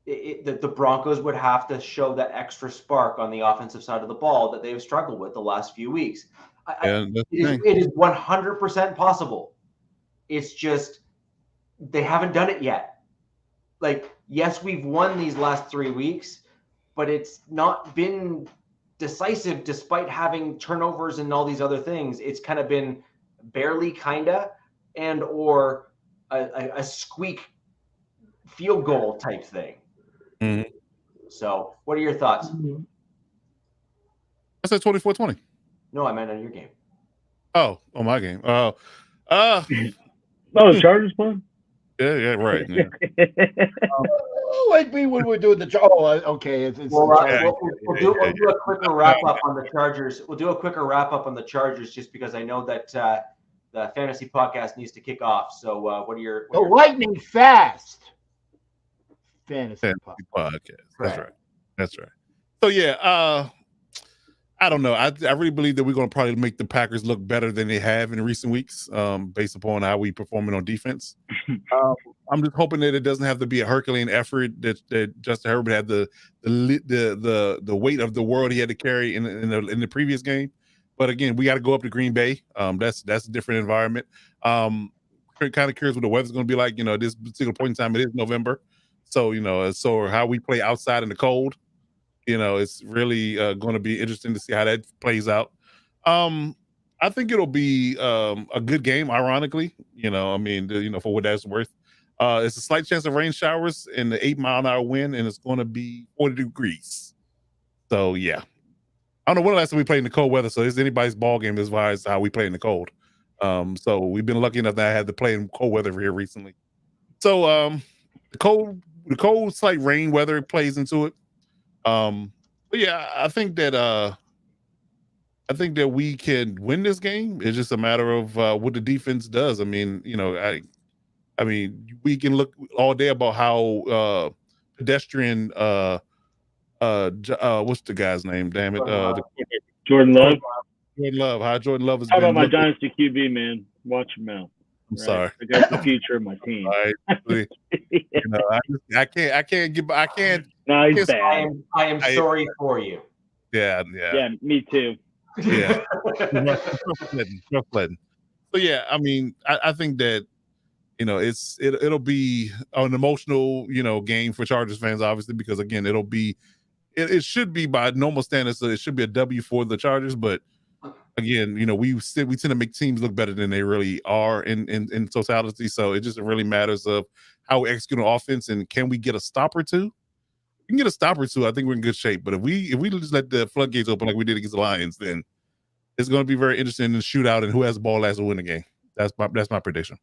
[SPEAKER 1] the Broncos would have to show that extra spark on the offensive side of the ball that they've struggled with the last few weeks. It is 100% possible. It's just they haven't done it yet. Like, yes, we've won these last 3 weeks, but it's not been decisive despite having turnovers and all these other things. It's kind of been barely, kinda, and or a squeak field goal type thing.
[SPEAKER 2] Mm-hmm.
[SPEAKER 1] So what are your thoughts?
[SPEAKER 2] I said 24-20.
[SPEAKER 1] No, I meant on your game.
[SPEAKER 2] Oh, on my game.
[SPEAKER 4] The Chargers won?
[SPEAKER 2] Yeah, right. Yeah.
[SPEAKER 3] Like when we're doing the okay.
[SPEAKER 1] We'll do a quicker wrap up on the Chargers. We'll do a quicker wrap up on the Chargers just because I know that the fantasy podcast needs to kick off. So what are your
[SPEAKER 3] lightning fast fantasy
[SPEAKER 2] podcast? That's right. So yeah, I don't know. I really believe that we're going to probably make the Packers look better than they have in recent weeks, based upon how we performing on defense. I'm just hoping that it doesn't have to be a Herculean effort that Justin Herbert had the weight of the world he had to carry in the previous game. But again, we got to go up to Green Bay. That's a different environment. Kind of curious what the weather's going to be like. This particular point in time, it is November, so how we play outside in the cold. It's really going to be interesting to see how that plays out. I think it'll be a good game, ironically, for what that's worth. It's a slight chance of rain showers and the 8-mile-an-hour wind, and it's going to be 40 degrees. So, yeah. I don't know when the last time we played in the cold weather, so it's anybody's ball game as far as how we play in the cold. So we've been lucky enough that I had to play in cold weather here recently. So the cold slight rain weather plays into it. But yeah, I think that we can win this game. It's just a matter of what the defense does. I mean, we can look all day about how pedestrian what's the guy's name? Damn it,
[SPEAKER 4] Jordan Love.
[SPEAKER 2] Jordan Love. How Jordan Love is.
[SPEAKER 4] How about my dynasty QB, man? Watch him out.
[SPEAKER 2] I'm sorry.
[SPEAKER 4] I got the future of my team.
[SPEAKER 2] Right. I can't.
[SPEAKER 4] No, he's bad.
[SPEAKER 1] I am sorry for you.
[SPEAKER 2] Yeah.
[SPEAKER 4] Yeah, me too.
[SPEAKER 2] Yeah. So yeah, I mean, I think that it'll be an emotional game for Chargers fans, obviously, because again, it should be by normal standards, so it should be a W for the Chargers, but again, we tend to make teams look better than they really are in totality. So it just really matters of how we execute on offense, and can we get a stop or two? If we can get a stop or two, I think we're in good shape. But if we just let the floodgates open like we did against the Lions, then it's going to be very interesting in the shootout, and who has the ball last will win the game. That's my prediction.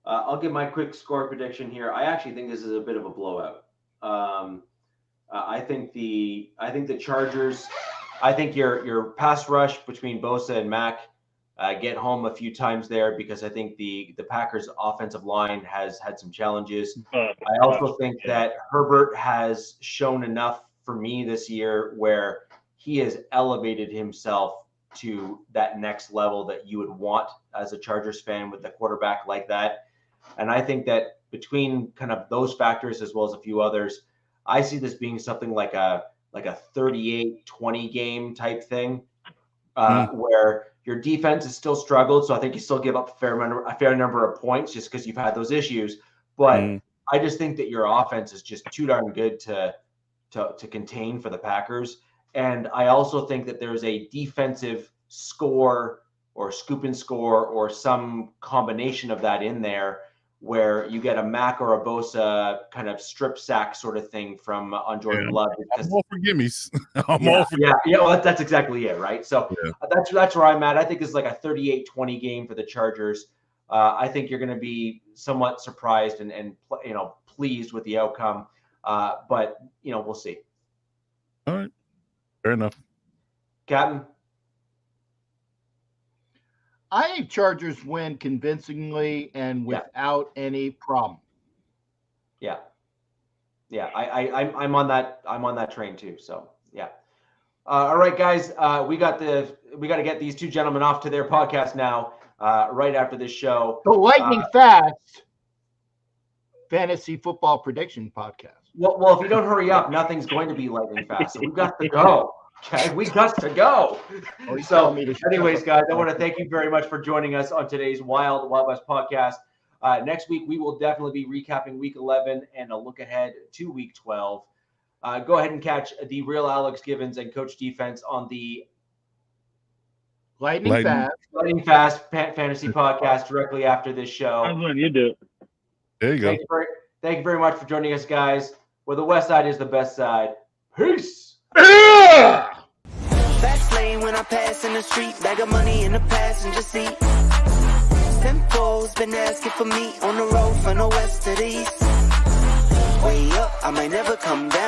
[SPEAKER 1] I'll give my quick score prediction here. I actually think this is a bit of a blowout. I think the Chargers. I think your pass rush between Bosa and Mack get home a few times there, because I think the Packers offensive line has had some challenges. I also think that Herbert has shown enough for me this year where he has elevated himself to that next level that you would want as a Chargers fan with a quarterback like that. And I think that between kind of those factors as well as a few others, I see this being something like a 38-20 game type thing, where your defense has still struggled. So I think you still give up a fair number of points just because you've had those issues. But I just think that your offense is just too darn good to contain for the Packers. And I also think that there's a defensive score or scoop and score or some combination of that in there where you get a Mack or a Bosa kind of strip sack sort of thing from on Jordan Love.
[SPEAKER 2] I'm all for gimmies.
[SPEAKER 1] Well, that's exactly it, right? So that's where I'm at. I think it's like a 38-20 game for the Chargers. I think you're going to be somewhat surprised and pleased with the outcome. But we'll see.
[SPEAKER 2] All right. Fair enough.
[SPEAKER 1] Captain?
[SPEAKER 3] I think Chargers win convincingly and without any problem.
[SPEAKER 1] Yeah. I'm on that train too. So yeah. All right, guys. We got to get these two gentlemen off to their podcast now. Right after this show.
[SPEAKER 3] The lightning fast fantasy football prediction podcast.
[SPEAKER 1] Well, if you don't hurry up, nothing's going to be lightning fast. So we got to go. Okay, we got to go. So, anyways, guys, I want to thank you very much for joining us on today's Wild West podcast. Next week, we will definitely be recapping Week 11 and a look ahead to Week 12. Go ahead and catch the real Alex Givens and Coach Defense on the
[SPEAKER 3] Lightning
[SPEAKER 1] Fast Fantasy Podcast directly after this show.
[SPEAKER 4] I'm letting you do it.
[SPEAKER 2] There you go.
[SPEAKER 1] Thank you very much for joining us, guys. Where the West Side is the best side. Peace.
[SPEAKER 5] Fast lane when I pass in the street, bag of money in the passenger seat. Simcoe's been asking for me on the road from the west to the east. Way up, I might never come down.